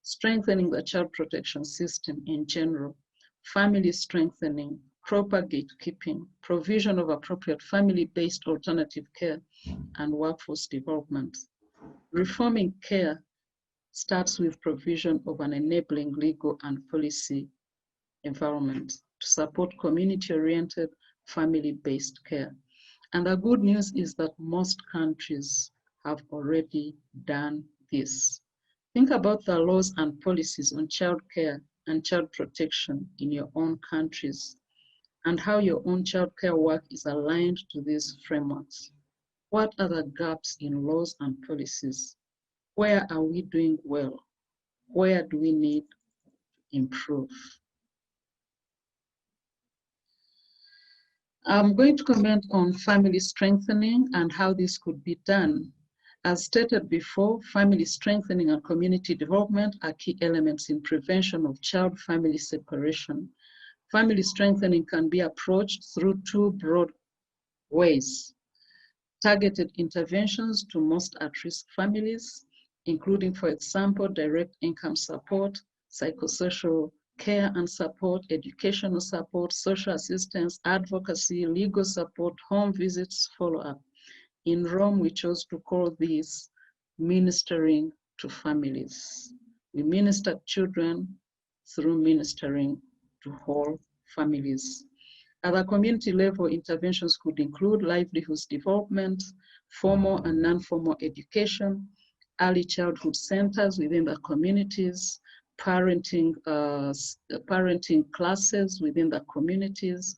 strengthening the child protection system in general, family strengthening, proper gatekeeping, provision of appropriate family-based alternative care, and workforce development. Reforming care starts with provision of an enabling legal and policy environment to support community-oriented, family-based care. And the good news is that most countries have already done this. Think about the laws and policies on child care and child protection in your own countries, and how your own child care work is aligned to these frameworks. What are the gaps in laws and policies? Where are we doing well? Where do we need to improve? I'm going to comment on family strengthening and how this could be done. As stated before, family strengthening and community development are key elements in prevention of child-family separation. Family strengthening can be approached through two broad ways: targeted interventions to most at-risk families, including, for example, direct income support, psychosocial care and support, educational support, social assistance, advocacy, legal support, home visits, follow-up. In Rome, we chose to call this ministering to families. We minister to children through ministering to whole families. At the community level, interventions could include livelihoods development, formal and non-formal education, early childhood centers within the communities, parenting classes within the communities,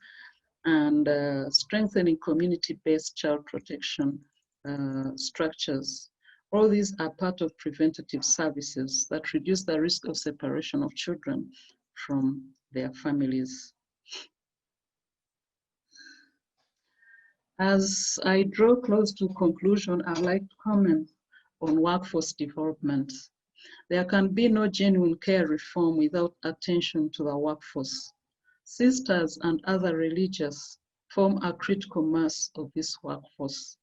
and strengthening community-based child protection structures. All these are part of preventative services that reduce the risk of separation of children from their families. As I draw close to conclusion, I'd like to comment on workforce development. There can be no genuine care reform without attention to the workforce. Sisters and other religious form a critical mass of this workforce.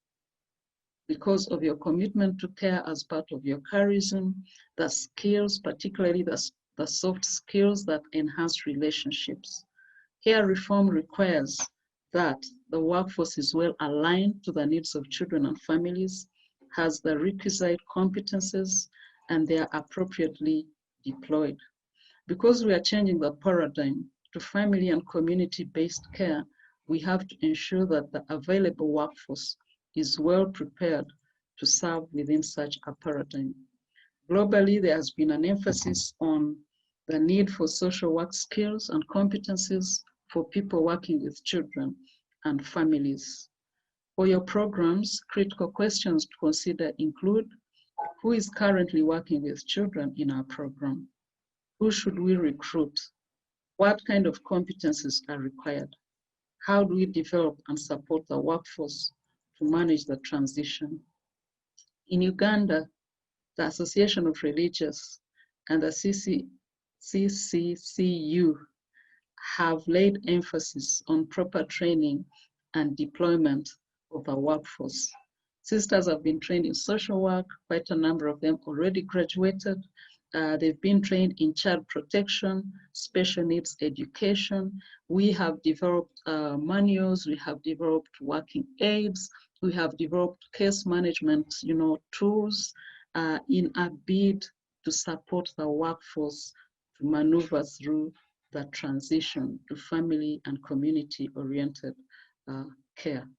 Because of your commitment to care as part of your charism, the skills, particularly the soft skills that enhance relationships. Care reform requires that the workforce is well aligned to the needs of children and families, has the requisite competences, and they are appropriately deployed. Because we are changing the paradigm to family and community-based care, we have to ensure that the available workforce is well prepared to serve within such a paradigm. Globally, there has been an emphasis on the need for social work skills and competencies for people working with children and families. For your programs, critical questions to consider include: who is currently working with children in our program? Who should we recruit? What kind of competencies are required? How do we develop and support the workforce to manage the transition? In Uganda, the Association of Religious and the CCCU have laid emphasis on proper training and deployment of the workforce. Sisters have been trained in social work, quite a number of them already graduated. They've been trained in child protection, special needs education. We have developed manuals, we have developed working aids, we have developed case management, tools in a bid to support the workforce to maneuver through the transition to family and community-oriented care.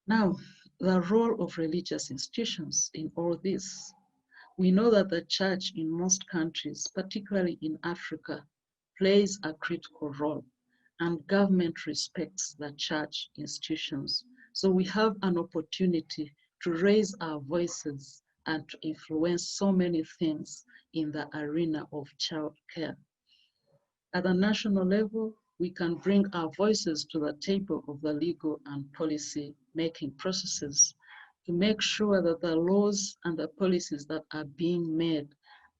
Now, the role of religious institutions in all this. We know that the church in most countries, particularly in Africa, plays a critical role, and government respects the church institutions. So we have an opportunity to raise our voices and to influence so many things in the arena of child care. At the national level, we can bring our voices to the table of the legal and policy making processes to make sure that the laws and the policies that are being made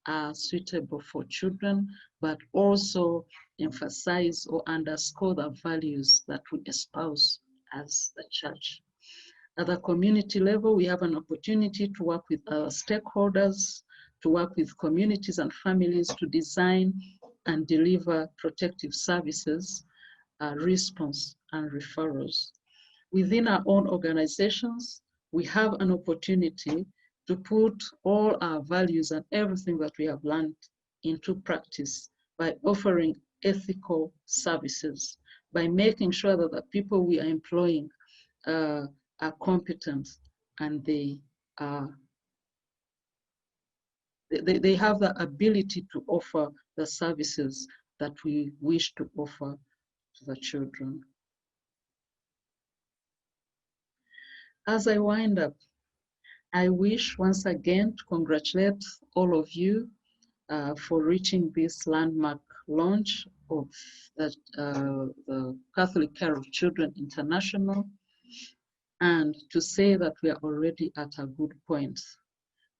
are suitable for children, but also emphasize or underscore the values that we espouse as the church. At the community level, we have an opportunity to work with our stakeholders, to work with communities and families to design and deliver protective services, response, and referrals. Within our own organizations, we have an opportunity to put all our values and everything that we have learned into practice by offering ethical services, by making sure that the people we are employing are competent and they have the ability to offer the services that we wish to offer to the children. As I wind up, I wish once again to congratulate all of you for reaching this landmark launch of the Catholic Care of Children International, and to say that we are already at a good point.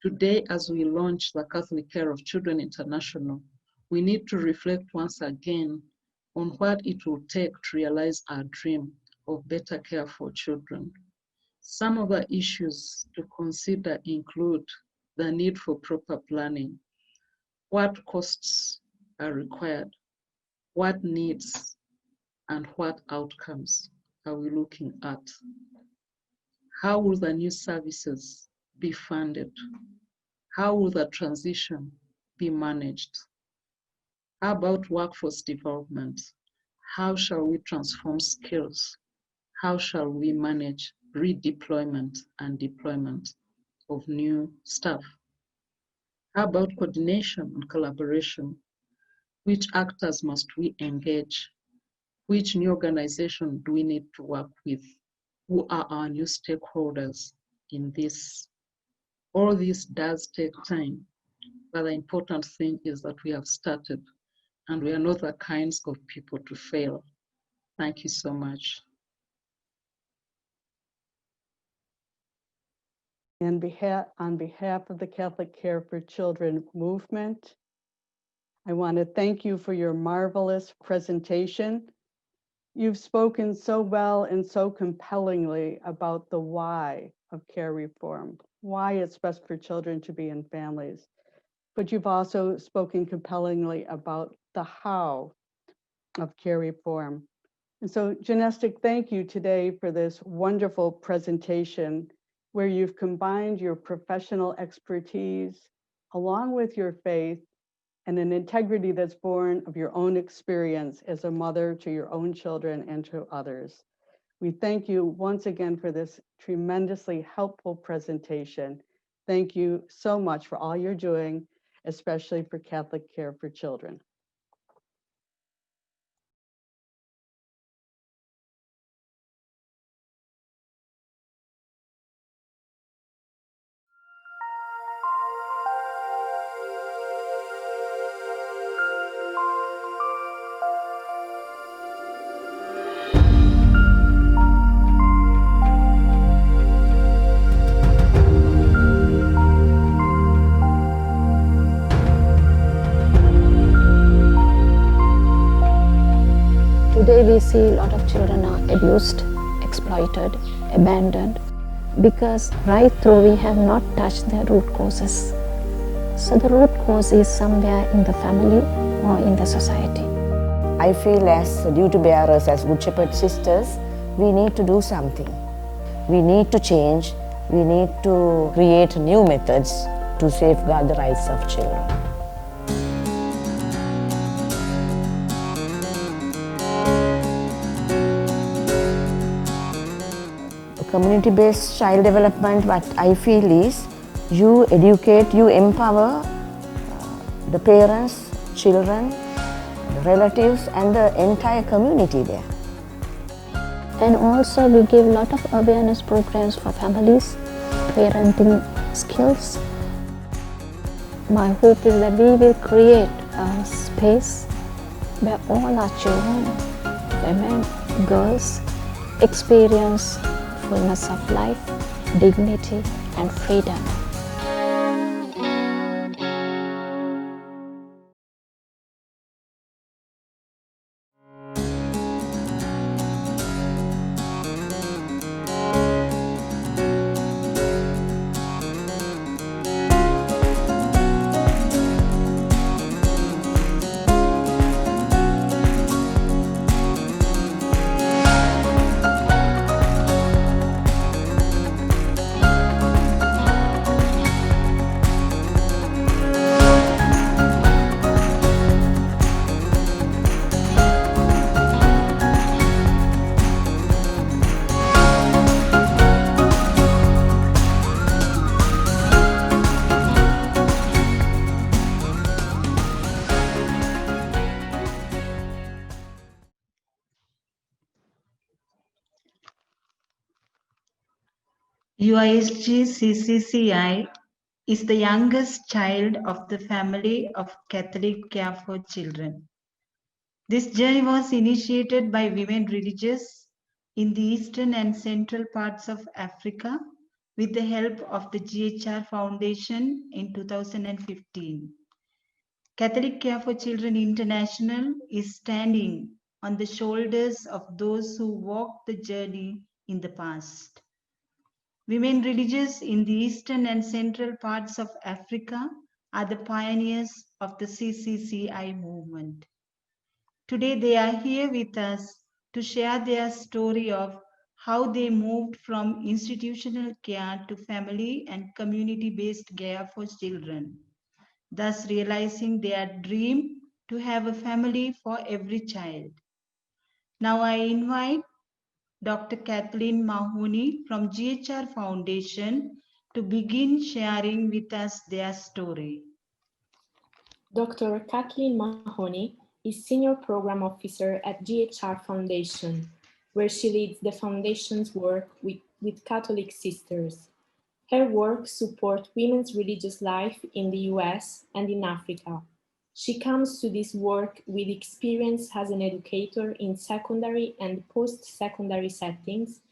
Today, as we launch the Catholic Care of Children International, we need to reflect once again on what it will take to realize our dream of better care for children. Some of the issues to consider include the need for proper planning. What costs are required? What needs and what outcomes are we looking at? How will the new services be funded? How will the transition be managed? How about workforce development? How shall we transform skills? How shall we manage redeployment and deployment of new staff? How about coordination and collaboration? Which actors must we engage? Which new organization do we need to work with? Who are our new stakeholders in this? All this does take time, but the important thing is that we have started and we are not the kinds of people to fail. Thank you so much. On behalf of the Catholic Care for Children movement, I want to thank you for your marvelous presentation. You've spoken so well and so compellingly about the why of care reform, why it's best for children to be in families. But you've also spoken compellingly about the how of care reform. And so, Genestic, thank you today for this wonderful presentation where you've combined your professional expertise along with your faith and an integrity that's born of your own experience as a mother to your own children and to others. We thank you once again for this tremendously helpful presentation. Thank you so much for all you're doing, especially for Catholic Care for Children. Today we see a lot of children are abused, exploited, abandoned, because right through we have not touched the root causes. So the root cause is somewhere in the family or in the society. I feel as duty bearers, as Good Shepherd sisters, we need to do something. We need to change. We need to create new methods to safeguard the rights of children. Community-based child development, what I feel is you educate, you empower the parents, children, the relatives and the entire community there. And also we give a lot of awareness programs for families, parenting skills. My hope is that we will create a space where all our children, women, girls, experience fullness of life, dignity and freedom. UISG CCCI is the youngest child of the family of Catholic Care for Children. This journey was initiated by women religious in the eastern and central parts of Africa with the help of the GHR Foundation in 2015. Catholic Care for Children International is standing on the shoulders of those who walked the journey in the past. Women religious in the eastern and central parts of Africa are the pioneers of the CCCI movement. Today they are here with us to share their story of how they moved from institutional care to family and community-based care for children, thus realizing their dream to have a family for every child. Now I invite Dr. Kathleen Mahoney from GHR Foundation to begin sharing with us their story. Dr. Kathleen Mahoney is Senior Program Officer at GHR Foundation, where she leads the foundation's work with Catholic sisters. Her work supports women's religious life in the US and in Africa. She comes to this work with experience as an educator in secondary and post-secondary settings,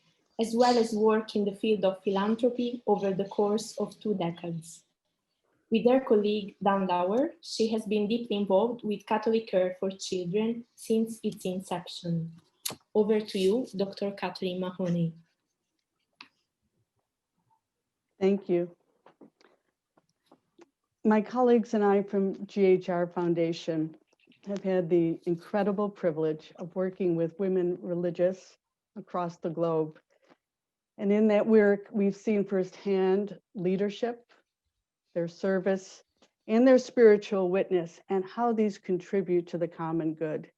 as well as work in the field of philanthropy over the course of 2 decades. With her colleague Dan Lauer, she has been deeply involved with Catholic Care for Children since its inception. Over to you, Dr. Kathleen Mahoney. Thank you. My colleagues and I from GHR Foundation have had the incredible privilege of working with women religious across the globe. And in that work, we've seen firsthand leadership, their service, and their spiritual witness, and how these contribute to the common good.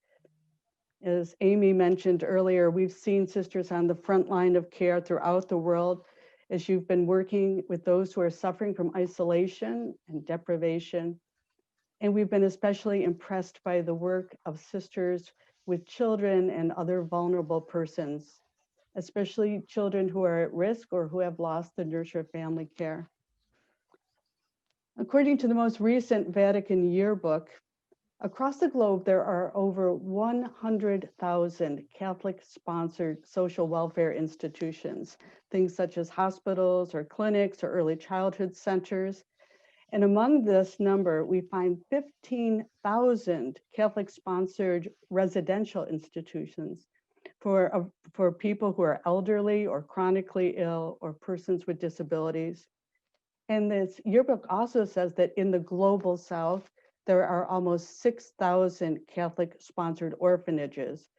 As Amy mentioned earlier, we've seen sisters on the front line of care throughout the world as you've been working with those who are suffering from isolation and deprivation. And we've been especially impressed by the work of sisters with children and other vulnerable persons, especially children who are at risk or who have lost the nurture of family care. According to the most recent Vatican yearbook, across the globe, there are over 100,000 Catholic-sponsored social welfare institutions, things such as hospitals or clinics or early childhood centers. And among this number, we find 15,000 Catholic-sponsored residential institutions for people who are elderly or chronically ill or persons with disabilities. And this yearbook also says that in the global South, there are almost 6,000 Catholic-sponsored orphanages,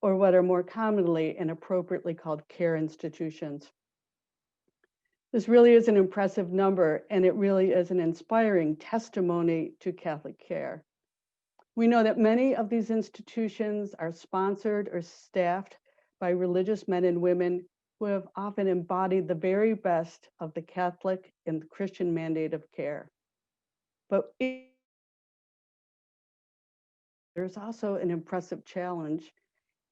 or what are more commonly and appropriately called care institutions. This really is an impressive number, and it really is an inspiring testimony to Catholic care. We know that many of these institutions are sponsored or staffed by religious men and women who have often embodied the very best of the Catholic and the Christian mandate of care. But there's also an impressive challenge,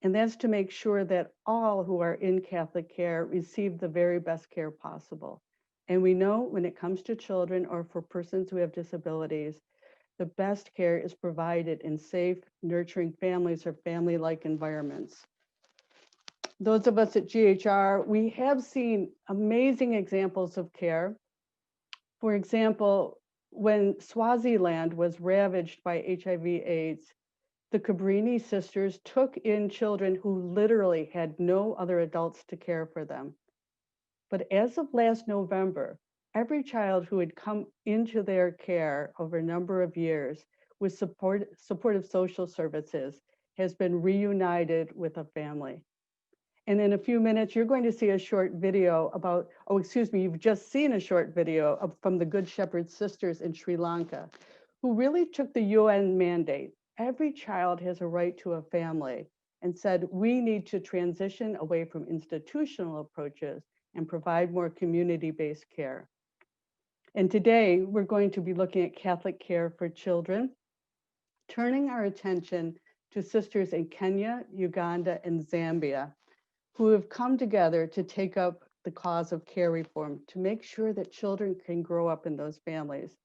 and that's to make sure that all who are in Catholic care receive the very best care possible. And we know when it comes to children or for persons who have disabilities, the best care is provided in safe, nurturing families or family-like environments. Those of us at GHR, we have seen amazing examples of care. For example, when Swaziland was ravaged by HIV/AIDS, the Cabrini sisters took in children who literally had no other adults to care for them. But as of last November, every child who had come into their care over a number of years with supportive social services has been reunited with a family. And in a few minutes, you're going to see a short video about, you've just seen a short video from the Good Shepherd Sisters in Sri Lanka, who really took the UN mandate. Every child has a right to a family, and said, we need to transition away from institutional approaches and provide more community-based care. And today, we're going to be looking at Catholic care for children, turning our attention to sisters in Kenya, Uganda, and Zambia, who have come together to take up the cause of care reform, to make sure that children can grow up in those families.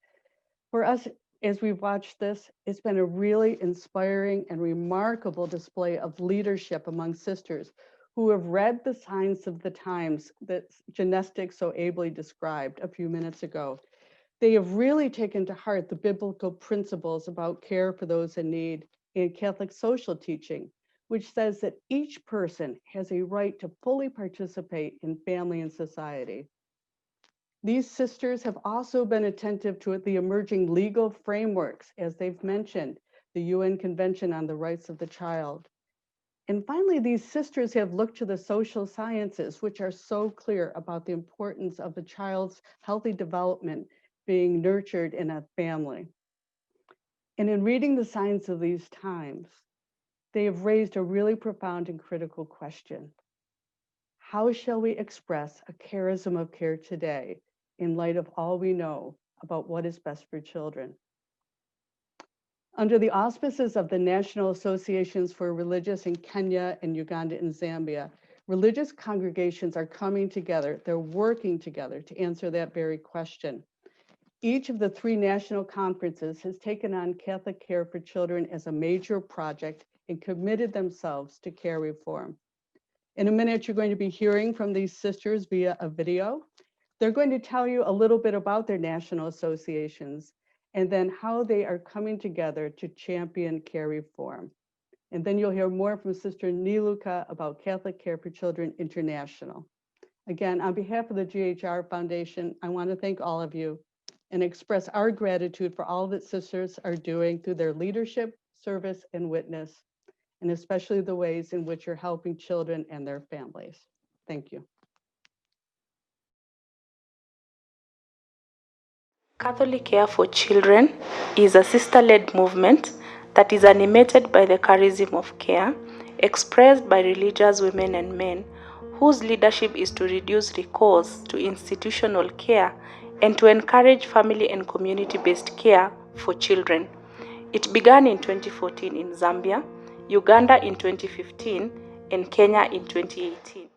For us, as we've watched this, it's been a really inspiring and remarkable display of leadership among sisters who have read the signs of the times that Genestic so ably described a few minutes ago. They have really taken to heart the biblical principles about care for those in need in Catholic social teaching, which says that each person has a right to fully participate in family and society. These sisters have also been attentive to the emerging legal frameworks, as they've mentioned, the UN Convention on the Rights of the Child. And finally, these sisters have looked to the social sciences, which are so clear about the importance of the child's healthy development being nurtured in a family. And in reading the signs of these times, they have raised a really profound and critical question. How shall we express a charism of care today in light of all we know about what is best for children? Under the auspices of the National Associations for Religious in Kenya and Uganda and Zambia, religious congregations are coming together, they're working together to answer that very question. Each of the 3 national conferences has taken on Catholic care for children as a major project and committed themselves to care reform. In a minute, you're going to be hearing from these sisters via a video. They're going to tell you a little bit about their national associations and then how they are coming together to champion care reform. And then you'll hear more from Sister Niluka about Catholic Care for Children International. Again, on behalf of the GHR Foundation, I want to thank all of you and express our gratitude for all that sisters are doing through their leadership, service, and witness, and especially the ways in which you're helping children and their families. Thank you. Catholic Care for Children is a sister-led movement that is animated by the charism of care, expressed by religious women and men, whose leadership is to reduce recourse to institutional care and to encourage family and community-based care for children. It began in 2014 in Zambia, Uganda in 2015, and Kenya in 2018.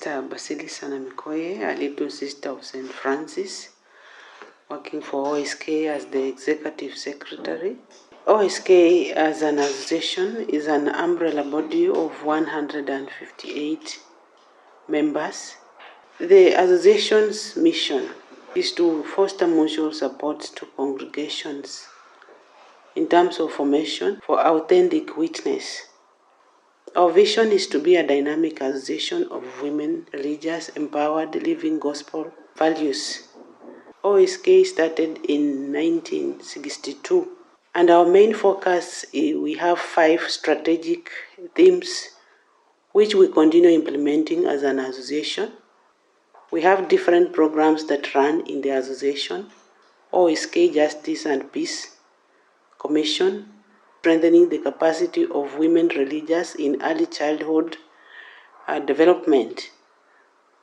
Sister Basilisa Namikoye, a little sister of St. Francis, working for OSK as the Executive Secretary. OSK as an association is an umbrella body of 158 members. The association's mission is to foster mutual support to congregations in terms of formation for authentic witness. Our vision is to be a dynamic association of women, religious, empowered, living gospel values. OSK started in 1962, and our main focus is we have 5 strategic themes which we continue implementing as an association. We have different programs that run in the association: OSK Justice and Peace Commission, strengthening the capacity of women religious in early childhood development;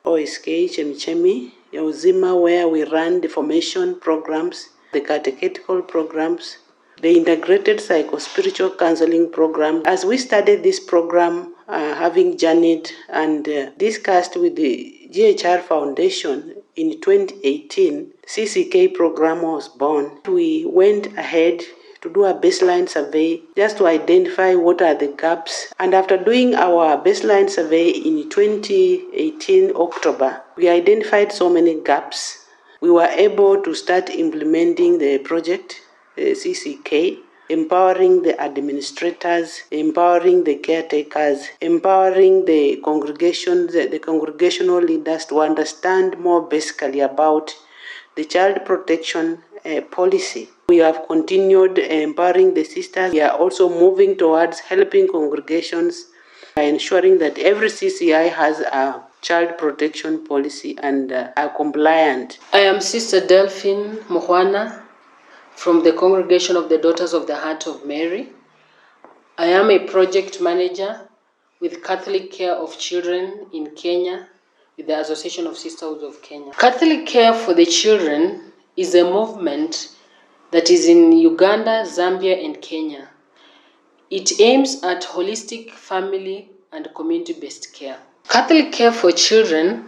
OSK Chemichemi ya Uzima, where we run the formation programs, the catechetical programs, the integrated psycho-spiritual counseling program. As we started this program, having journeyed and discussed with the GHR Foundation in 2018, CCK program was born. We went ahead to do a baseline survey just to identify what are the gaps. And after doing our baseline survey in 2018 October, we identified so many gaps. We were able to start implementing the project, CCK, empowering the administrators, empowering the caretakers, empowering the congregations, the congregational leaders to understand more basically about the child protection policy. We have continued empowering the sisters. We are also moving towards helping congregations by ensuring that every CCI has a child protection policy and are compliant. I am Sister Delphine Muhwana from the Congregation of the Daughters of the Heart of Mary. I am a project manager with Catholic Care of Children in Kenya, with the Association of Sisterhoods of Kenya. Catholic Care for the Children is a movement that is in Uganda, Zambia, and Kenya. It aims at holistic family and community-based care. Catholic Care for Children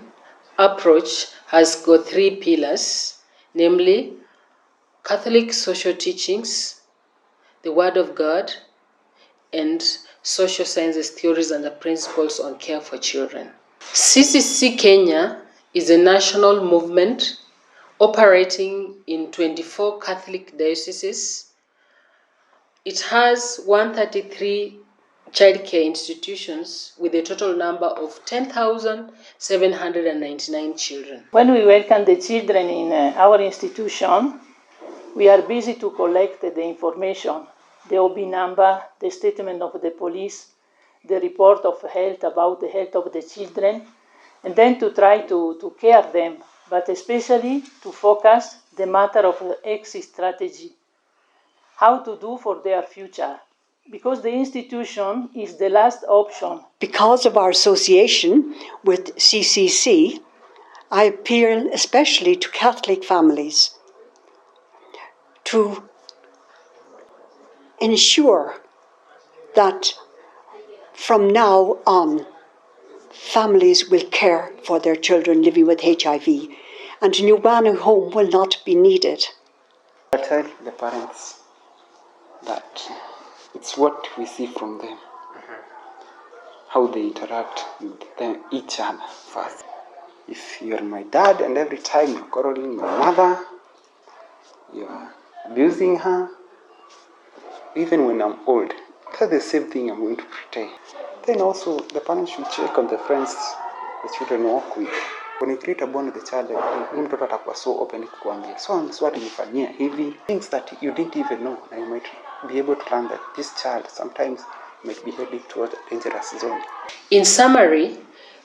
approach has got 3 pillars, namely Catholic social teachings, the Word of God, and social sciences theories and the principles on care for children. CCC Kenya is a national movement operating in 24 Catholic dioceses. It has 133 childcare institutions with a total number of 10,799 children. When we welcome the children in our institution, we are busy to collect the information, the OB number, the statement of the police, the report of health about the health of the children, and then to try to care them, but especially to focus the matter of the exit strategy, how to do for their future, because the institution is the last option. Because of our association with CCC, I appeal especially to Catholic families to ensure that from now on, families will care for their children living with HIV, and a Nubana home will not be needed. I tell the parents that it's what we see from them, how they interact with each other first. If you're my dad and every time you're quarreling my mother, you're abusing her, even when I'm old, that's the same thing I'm going to pretend. Then also the parents should check on the friends the children walk with. When you create a bond with the child, mtoto atakuwa so open kukuambia, so and so alinifanyia hivi, things that you didn't even know, and you might be able to learn that this child sometimes might be heading towards a dangerous zone. In summary,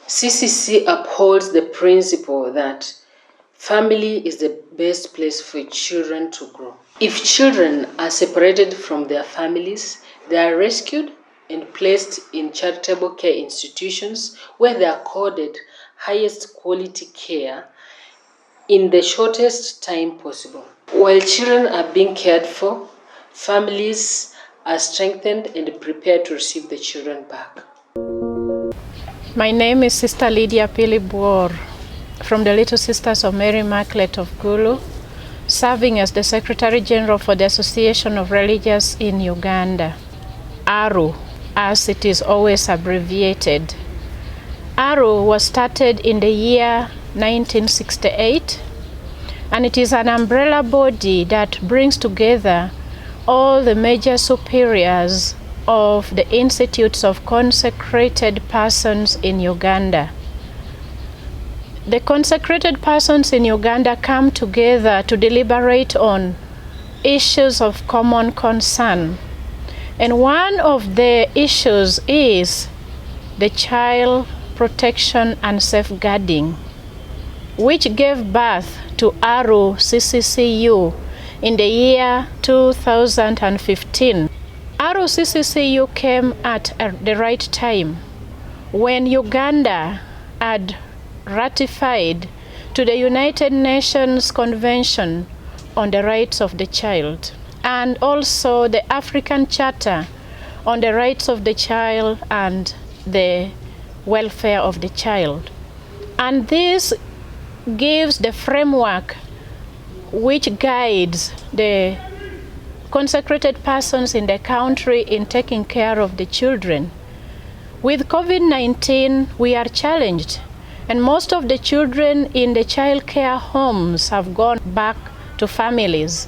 CCC upholds the principle that family is the best place for children to grow. If children are separated from their families, they are rescued and placed in charitable care institutions where they are accorded highest quality care in the shortest time possible. While children are being cared for, families are strengthened and prepared to receive the children back. My name is Sister Lydia Pilibwor from the Little Sisters of Mary Immaculate of Gulu, serving as the Secretary General for the Association of Religious in Uganda, ARU, as it is always abbreviated. ARU was started in the year 1968, and it is an umbrella body that brings together all the major superiors of the institutes of consecrated persons in Uganda. The consecrated persons in Uganda come together to deliberate on issues of common concern. And one of the issues is the child protection and safeguarding, which gave birth to ARU CCCU in the year 2015. ARU CCCU came at the right time when Uganda had ratified to the United Nations Convention on the Rights of the Child, and also the African Charter on the Rights of the Child and the Welfare of the Child. And this gives the framework which guides the consecrated persons in the country in taking care of the children. With COVID-19, we are challenged, and most of the children in the child care homes have gone back to families.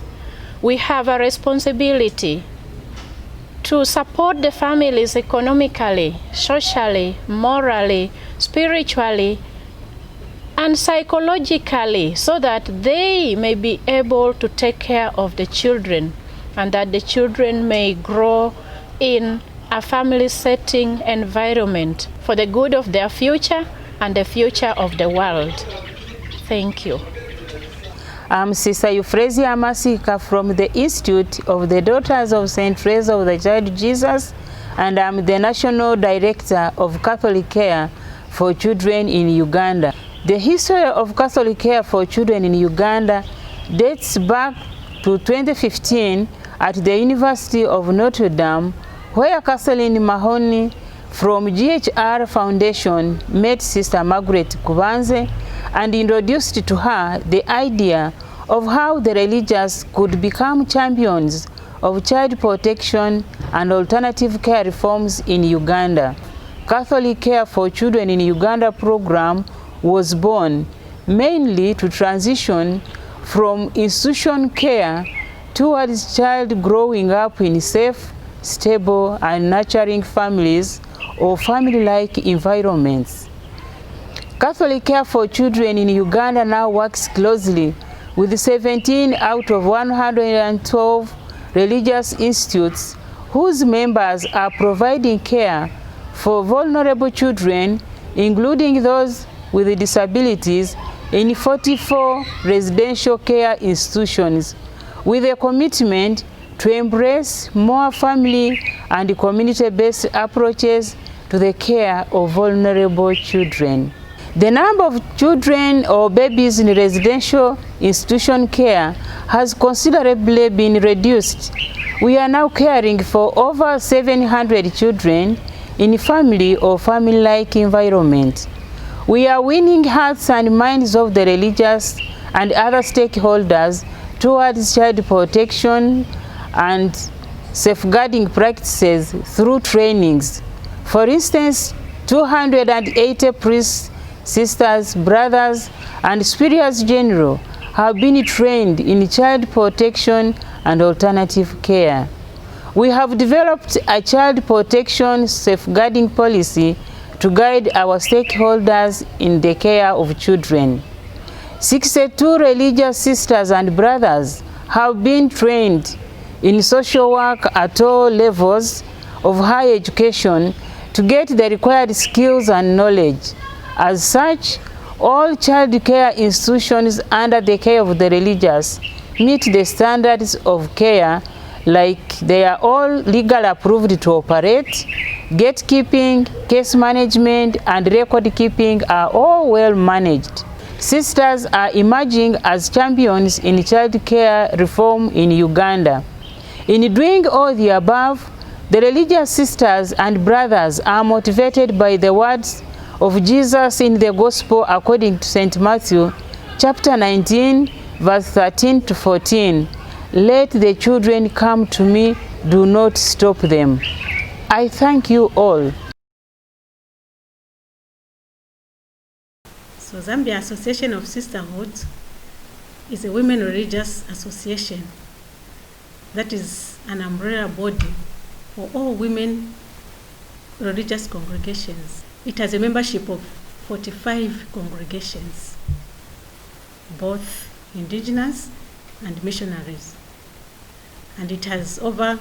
We have a responsibility to support the families economically, socially, morally, spiritually, and psychologically, so that they may be able to take care of the children, and that the children may grow in a family setting environment for the good of their future and the future of the world. Thank you. I'm Sister Euphrasia Masika from the Institute of the Daughters of St. Teresa of the Child Jesus, and I'm the National Director of Catholic Care for Children in Uganda. The history of Catholic Care for Children in Uganda dates back to 2015 at the University of Notre Dame, where Kathleen Mahoney from GHR Foundation met Sister Margaret Kubanze and introduced to her the idea of how the religious could become champions of child protection and alternative care reforms in Uganda. Catholic Care for Children in Uganda program was born mainly to transition from institution care towards child growing up in safe, stable, and nurturing families or family-like environments. Catholic Care for Children in Uganda now works closely with 17 out of 112 religious institutes whose members are providing care for vulnerable children, including those with disabilities, in 44 residential care institutions, with a commitment to embrace more family and community-based approaches to the care of vulnerable children. The number of children or babies in residential institution care has considerably been reduced. We are now caring for over 700 children in family or family-like environment. We are winning hearts and minds of the religious and other stakeholders towards child protection and safeguarding practices through trainings. For instance, 280 priests, sisters, brothers, and superiors general have been trained in child protection and alternative care. We have developed a child protection safeguarding policy to guide our stakeholders in the care of children. 62 religious sisters and brothers have been trained in social work at all levels of higher education to get the required skills and knowledge. As such, all child care institutions under the care of the religious meet the standards of care, like they are all legally approved to operate, gatekeeping, case management, and record keeping are all well managed. Sisters are emerging as champions in child care reform in Uganda. In doing all the above, the religious sisters and brothers are motivated by the words of Jesus in the Gospel according to St. Matthew, chapter 19, verse 13 to 14. Let the children come to me, do not stop them. I thank you all. So Zambia Association of Sisterhood is a women religious association that is an umbrella body for all women religious congregations. It has a membership of 45 congregations, both indigenous and missionaries. And it has over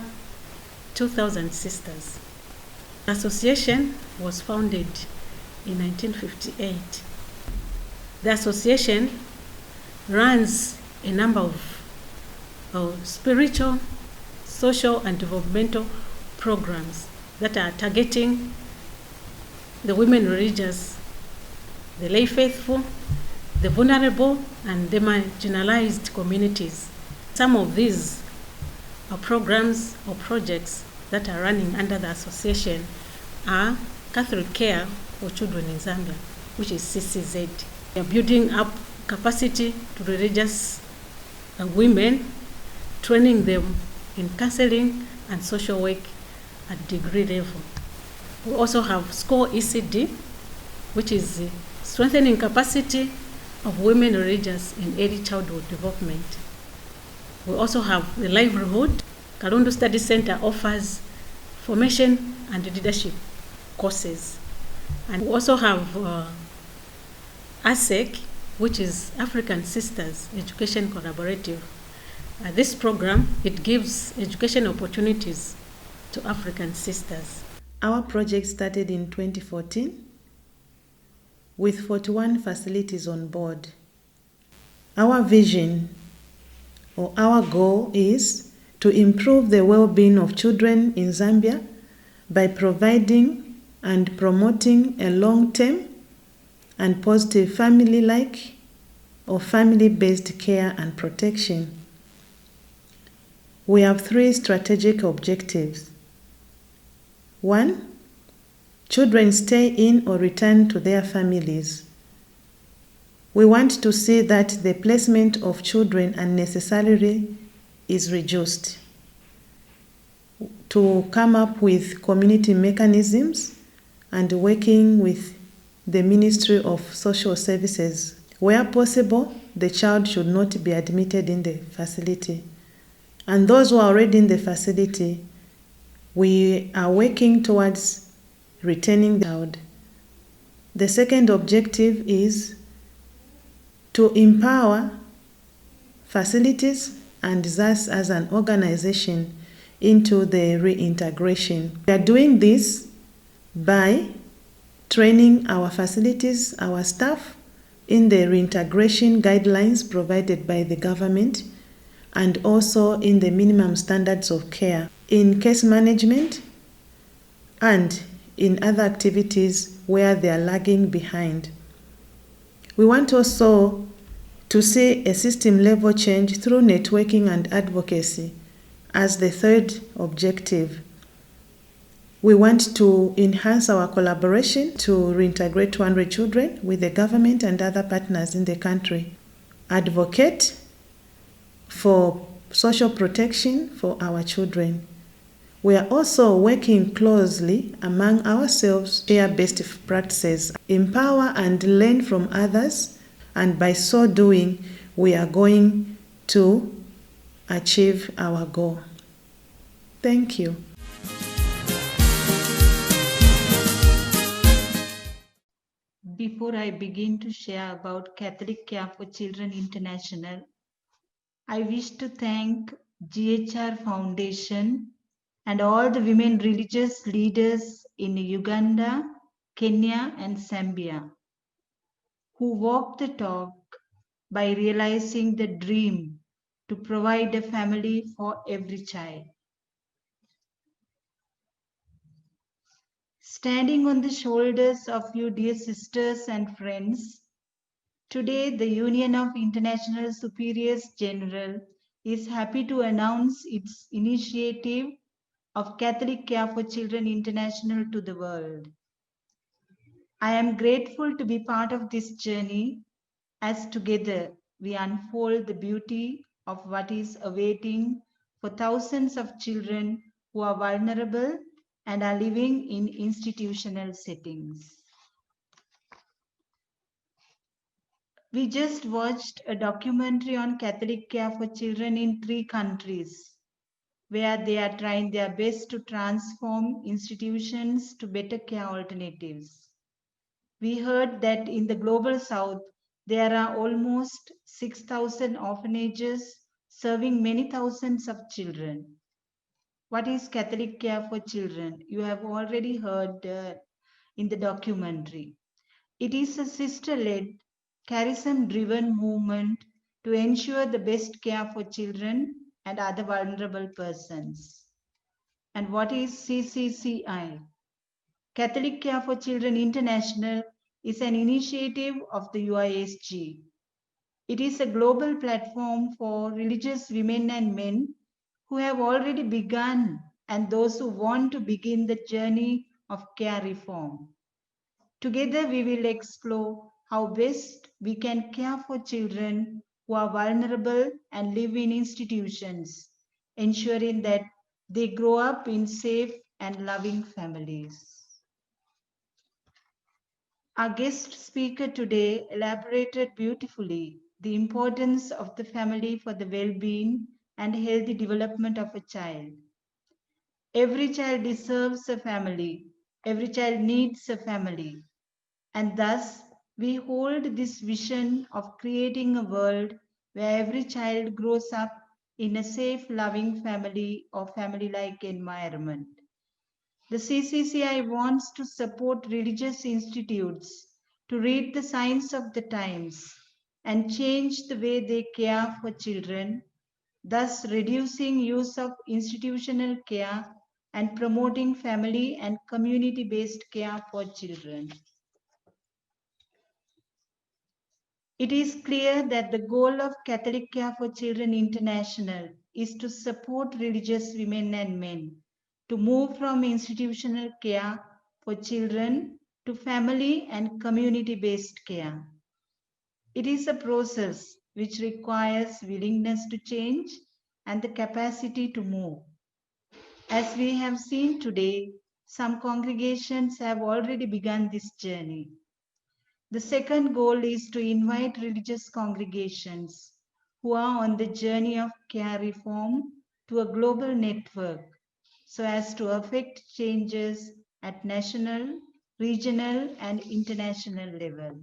2,000 sisters. The association was founded in 1958. The association runs a number of spiritual, social, and developmental programs that are targeting the women religious, the lay faithful, the vulnerable, and the marginalized communities. Some of these are programs or projects that are running under the association are Catholic Care for Children in Zambia, which is CCCI. We are building up capacity to religious women, training them in counseling and social work at degree level. We also have SCORE ECD, which is strengthening capacity of women religious in early childhood development. We also have the livelihood. Kalundu Study Center offers formation and leadership courses. And we also have ASEC, which is African Sisters Education Collaborative. This program, it gives education opportunities to African sisters. Our project started in 2014 with 41 facilities on board. Our vision or our goal is to improve the well-being of children in Zambia by providing and promoting a long-term and positive family-like or family-based care and protection. We have 3 strategic objectives. 1, children stay in or return to their families. We want to see that the placement of children unnecessarily is reduced. To come up with community mechanisms and working with the Ministry of Social Services. Where possible, the child should not be admitted in the facility. And those who are already in the facility, we are working towards returning the child. The second objective is to empower facilities and us as an organization into the reintegration. We are doing this by training our facilities, our staff in the reintegration guidelines provided by the government and also in the minimum standards of care, in case management and in other activities where they are lagging behind. We want also to see a system level change through networking and advocacy as the third objective. We want to enhance our collaboration to reintegrate 200 children with the government and other partners in the country. Advocate for social protection for our children. We are also working closely among ourselves, share best practices, empower and learn from others, and by so doing, we are going to achieve our goal. Thank you. Before I begin to share about Catholic Care for Children International, I wish to thank GHR Foundation and all the women religious leaders in Uganda, Kenya, and Zambia who walked the talk by realizing the dream to provide a family for every child. Standing on the shoulders of you, dear sisters and friends, today the Union of International Superiors General is happy to announce its initiative of Catholic Care for Children International to the world. I am grateful to be part of this journey as together we unfold the beauty of what is awaiting for thousands of children who are vulnerable and are living in institutional settings. We just watched a documentary on Catholic care for children in 3 countries, where they are trying their best to transform institutions to better care alternatives. We heard that in the global south, there are almost 6,000 orphanages serving many thousands of children. What is Catholic care for children? You have already heard in the documentary. It is a sister-led, charism-driven movement to ensure the best care for children and other vulnerable persons. And what is CCCI? Catholic Care for Children International is an initiative of the UISG. It is a global platform for religious women and men who have already begun and those who want to begin the journey of care reform. Together we will explore how best we can care for children who are vulnerable and live in institutions, ensuring that they grow up in safe and loving families. Our guest speaker today elaborated beautifully the importance of the family for the well-being and healthy development of a child. Every child deserves a family. Every child needs a family. And thus, we hold this vision of creating a world where every child grows up in a safe, loving family or family-like environment. The CCCI wants to support religious institutes to read the signs of the times and change the way they care for children, thus reducing use of institutional care and promoting family and community-based care for children. It is clear that the goal of Catholic Care for Children International is to support religious women and men to move from institutional care for children to family and community-based care. It is a process which requires willingness to change and the capacity to move. As we have seen today, some congregations have already begun this journey. The second goal is to invite religious congregations who are on the journey of care reform to a global network so as to affect changes at national, regional, and international level.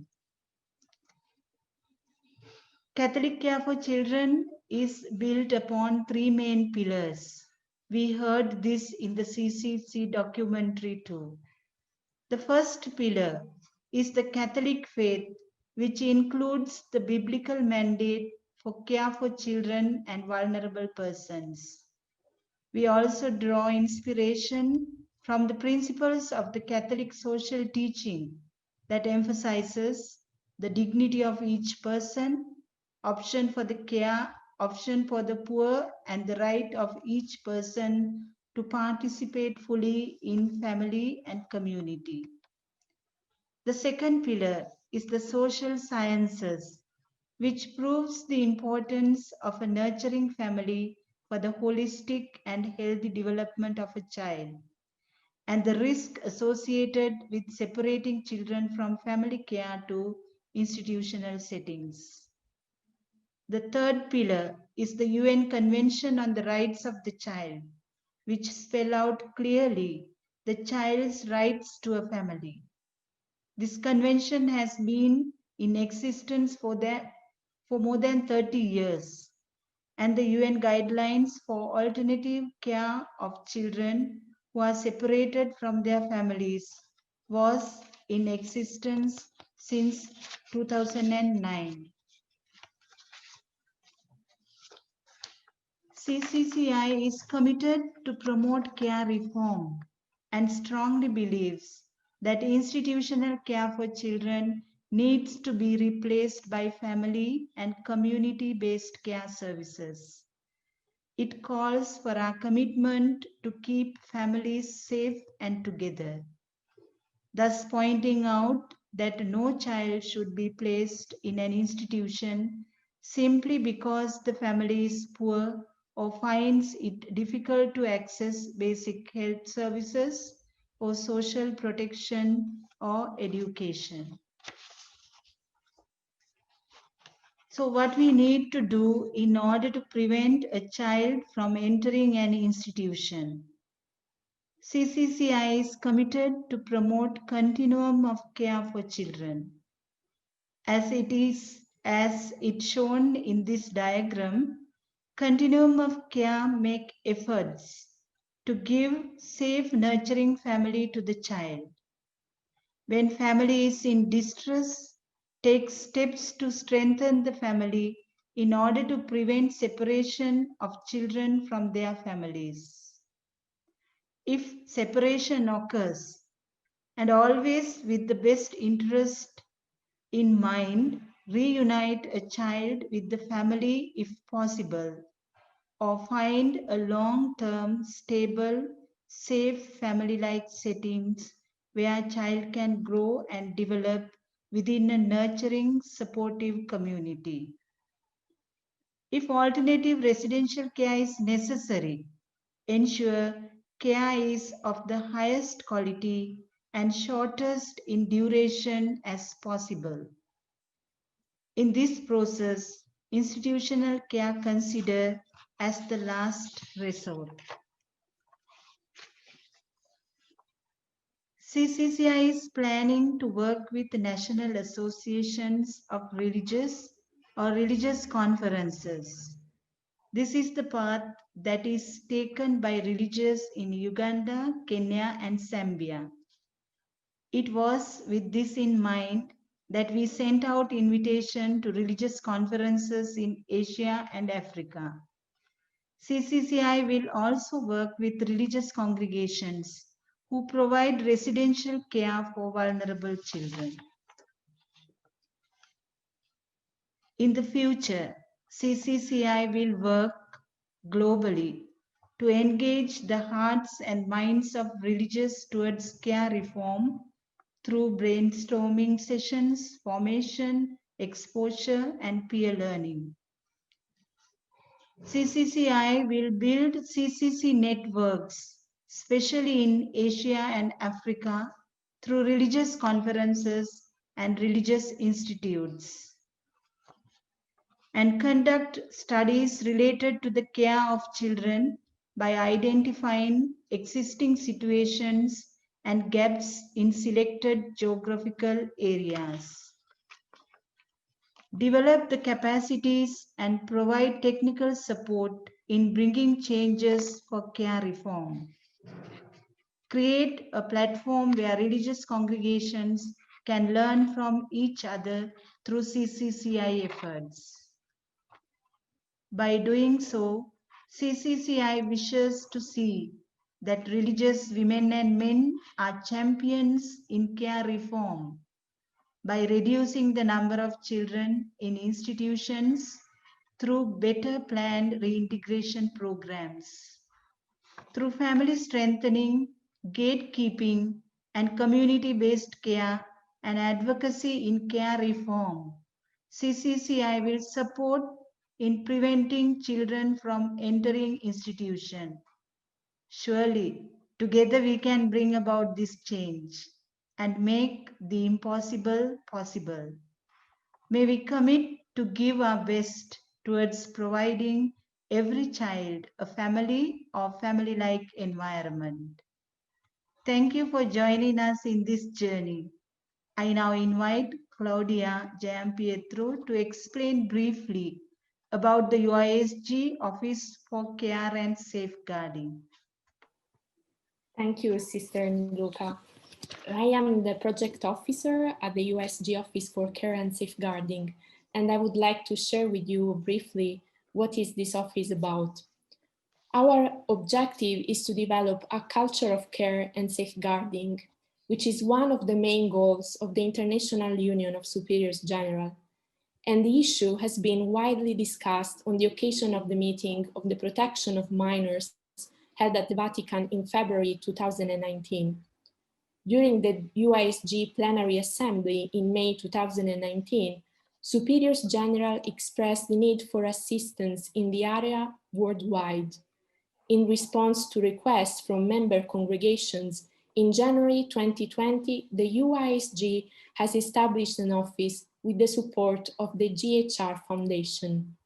Catholic Care for Children is built upon 3 main pillars. We heard this in the CCC documentary too. The first pillar is the Catholic faith, which includes the biblical mandate for care for children and vulnerable persons. We also draw inspiration from the principles of the Catholic social teaching that emphasizes the dignity of each person, option for the care, option for the poor, and the right of each person to participate fully in family and community. The second pillar is the social sciences, which proves the importance of a nurturing family for the holistic and healthy development of a child, and the risk associated with separating children from family care to institutional settings. The third pillar is the UN Convention on the Rights of the Child, which spell out clearly the child's rights to a family. This convention has been in existence for more than 30 years, and the UN guidelines for alternative care of children who are separated from their families was in existence since 2009. CCCI is committed to promote care reform and strongly believes that institutional care for children needs to be replaced by family and community-based care services. It calls for our commitment to keep families safe and together. thus pointing out that no child should be placed in an institution simply because the family is poor or finds it difficult to access basic health services or social protection or education. So what we need to do in order to prevent a child from entering an institution. CCCI is committed to promote continuum of care for children. As it shown in this diagram, continuum of care make efforts to give safe nurturing family to the child. When family is in distress, take steps to strengthen the family in order to prevent separation of children from their families. If separation occurs, and always with the best interest in mind, reunite a child with the family if possible, or find a long-term, stable, safe family-like settings where a child can grow and develop within a nurturing, supportive community. If alternative residential care is necessary, ensure care is of the highest quality and shortest in duration as possible. In this process, institutional care considered as the last resort. CCCI is planning to work with national associations of religious or religious conferences. This is the path that is taken by religious in Uganda, Kenya, and Zambia. It was with this in mind that we sent out invitation to religious conferences in Asia and Africa. CCCI will also work with religious congregations who provide residential care for vulnerable children. In the future, CCCI will work globally to engage the hearts and minds of religious towards care reform through brainstorming sessions, formation, exposure, and peer learning. CCCI will build CCC networks, especially in Asia and Africa, through religious conferences and religious institutes, and conduct studies related to the care of children by identifying existing situations and gaps in selected geographical areas. Develop the capacities and provide technical support in bringing changes for care reform. Create a platform where religious congregations can learn from each other through CCCI efforts. By doing so, CCCI wishes to see that religious women and men are champions in care reform by reducing the number of children in institutions through better planned reintegration programs. Through family strengthening, gatekeeping, and community-based care and advocacy in care reform, CCCI will support in preventing children from entering institution. Surely, together we can bring about this change and make the impossible possible. May we commit to give our best towards providing every child a family or family-like environment. Thank you for joining us in this journey. I now invite Claudia Giampietro to explain briefly about the UISG Office for Care and Safeguarding. Thank you, Sister Luca. I am the project officer at the USG Office for Care and Safeguarding, and I would like to share with you briefly what is this office about. Our objective is to develop a culture of care and safeguarding, which is one of the main goals of the International Union of Superiors General. And the issue has been widely discussed on the occasion of the meeting of the protection of minors held at the Vatican in February 2019. During the UISG plenary assembly in May 2019, Superiors General expressed the need for assistance in the area worldwide. In response to requests from member congregations, in January 2020, the UISG has established an office with the support of the GHR Foundation.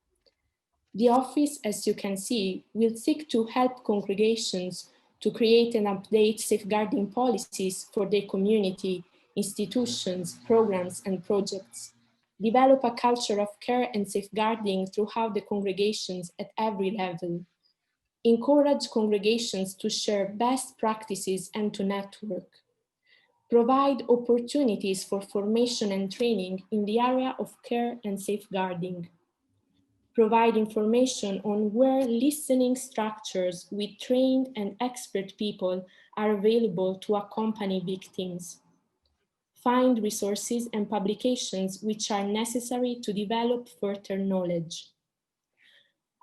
The office, as you can see, will seek to help congregations to create and update safeguarding policies for their community, institutions, programs, and projects, develop a culture of care and safeguarding throughout the congregations at every level, encourage congregations to share best practices and to network, provide opportunities for formation and training in the area of care and safeguarding, provide information on where listening structures with trained and expert people are available to accompany victims, find resources and publications which are necessary to develop further knowledge.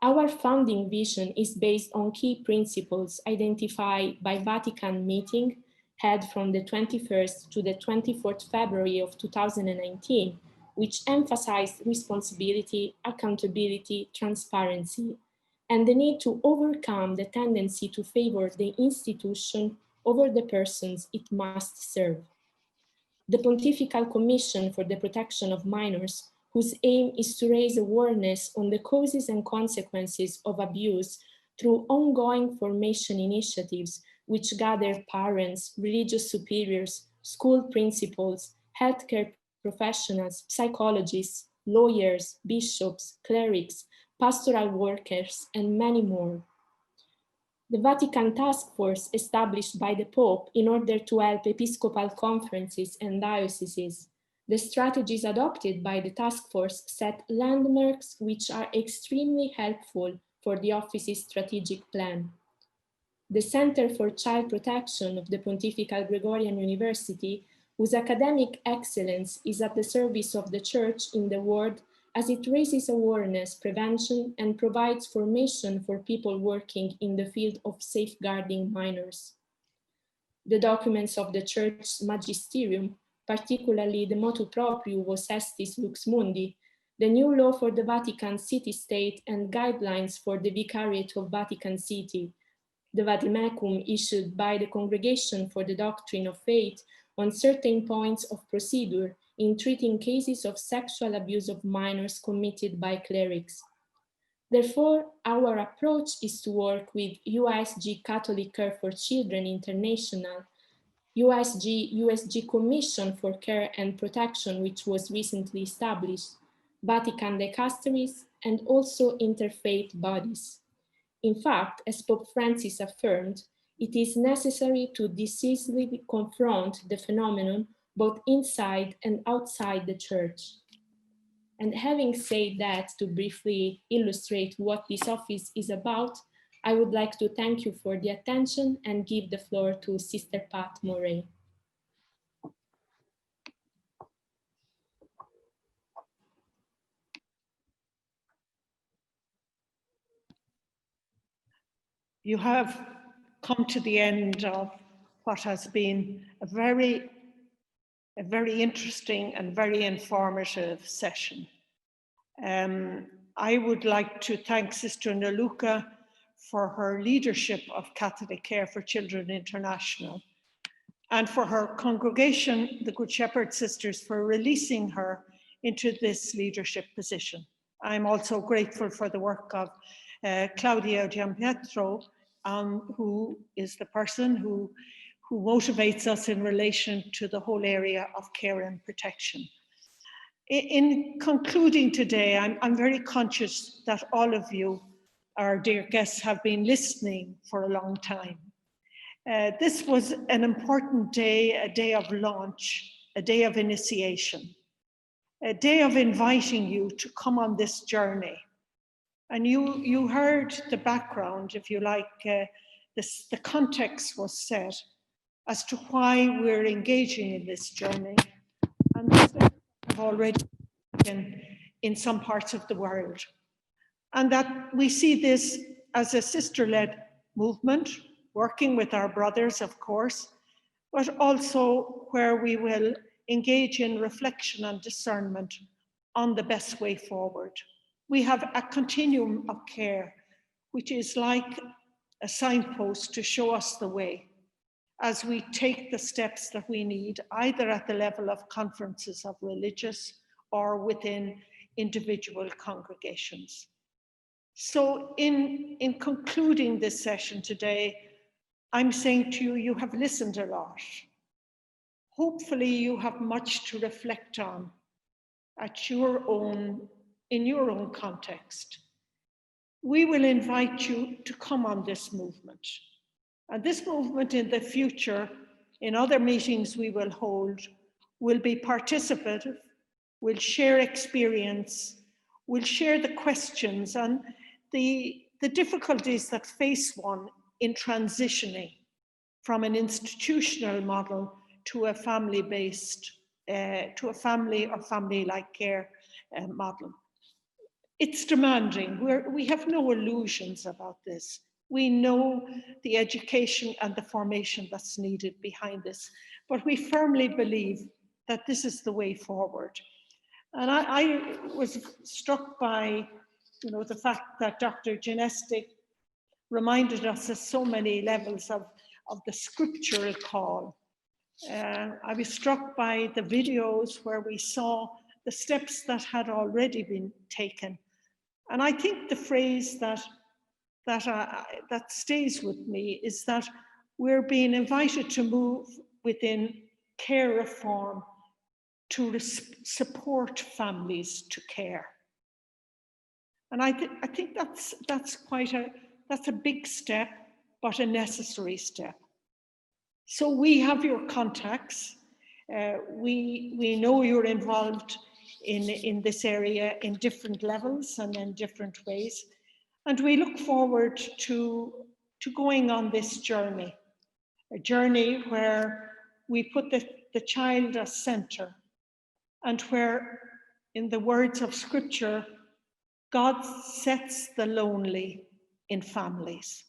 Our founding vision is based on key principles identified by Vatican meeting held from the 21st to the 24th February of 2019, which emphasized responsibility, accountability, transparency, and the need to overcome the tendency to favor the institution over the persons it must serve. The Pontifical Commission for the Protection of Minors, whose aim is to raise awareness on the causes and consequences of abuse through ongoing formation initiatives which gather parents, religious superiors, school principals, healthcare professionals, psychologists, lawyers, bishops, clerics, pastoral workers, and many more. The Vatican Task Force established by the Pope in order to help episcopal conferences and dioceses. The strategies adopted by the task force set landmarks which are extremely helpful for the office's strategic plan. The Center for Child Protection of the Pontifical Gregorian University, whose academic excellence is at the service of the Church in the world, as it raises awareness, prevention, and provides formation for people working in the field of safeguarding minors. The documents of the Church's magisterium, particularly the Motu Proprio Vos Estis Lux Mundi, the new law for the Vatican City-State and guidelines for the Vicariate of Vatican City, the Vademecum issued by the Congregation for the Doctrine of Faith on certain points of procedure in treating cases of sexual abuse of minors committed by clerics. Therefore, our approach is to work with UISG Catholic Care for Children International, USG Commission for Care and Protection, which was recently established, Vatican dicasteries, and also interfaith bodies. In fact, as Pope Francis affirmed, it is necessary to decisively confront the phenomenon both inside and outside the Church. And having said that, to briefly illustrate what this office is about, I would like to thank you for the attention and give the floor to Sister Pat Moray. You have come to the end of what has been a very interesting and very informative session. I would like to thank Sister Naluka for her leadership of Catholic Care for Children International, and for her congregation, the Good Shepherd Sisters, for releasing her into this leadership position. I'm also grateful for the work of Claudia Giampietro, who is the person who motivates us in relation to the whole area of care and protection. In concluding today, I'm very conscious that all of you, our dear guests, have been listening for a long time. This was an important day, a day of launch, a day of initiation, a day of inviting you to come on this journey. And you heard the background, if you like, the context was set as to why we're engaging in this journey. And this have already been in some parts of the world. And that we see this as a sister-led movement, working with our brothers, of course, but also where we will engage in reflection and discernment on the best way forward. We have a continuum of care, which is like a signpost to show us the way as we take the steps that we need, either at the level of conferences of religious or within individual congregations. So in concluding this session today, I'm saying to you, you have listened a lot. Hopefully you have much to reflect on in your own context. We will invite you to come on this movement. And this movement in the future, in other meetings we will hold, will be participative, will share experience, will share the questions and the difficulties that face one in transitioning from an institutional model to a family-based, to a family or family-like care model. It's demanding. We have no illusions about this. We know the education and the formation that's needed behind this, but we firmly believe that this is the way forward. And I was struck by, the fact that Dr. Genestic reminded us at so many levels of the scriptural call. I was struck by the videos where we saw the steps that had already been taken. And I think the phrase that stays with me is that we're being invited to move within care reform to support families to care. And I think that's a big step, but a necessary step. So we have your contacts. We know you're involved in this area in different levels and in different ways. And we look forward to going on this journey, a journey where we put the child as center, and where, in the words of scripture, God sets the lonely in families.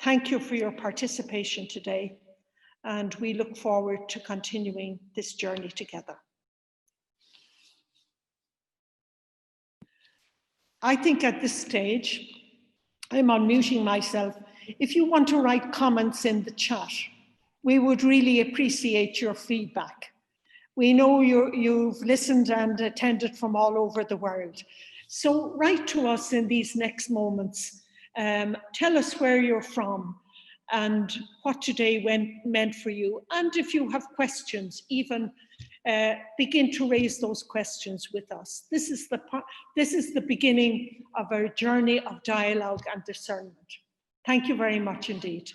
Thank you for your participation today, and we look forward to continuing this journey together. I think at this stage, I'm unmuting myself. If you want to write comments in the chat, we would really appreciate your feedback. We know you've listened and attended from all over the world. So write to us in these next moments. Tell us where you're from and what today meant for you. And if you have questions, even begin to raise those questions with us. This is the beginning of our journey of dialogue and discernment. Thank you very much indeed.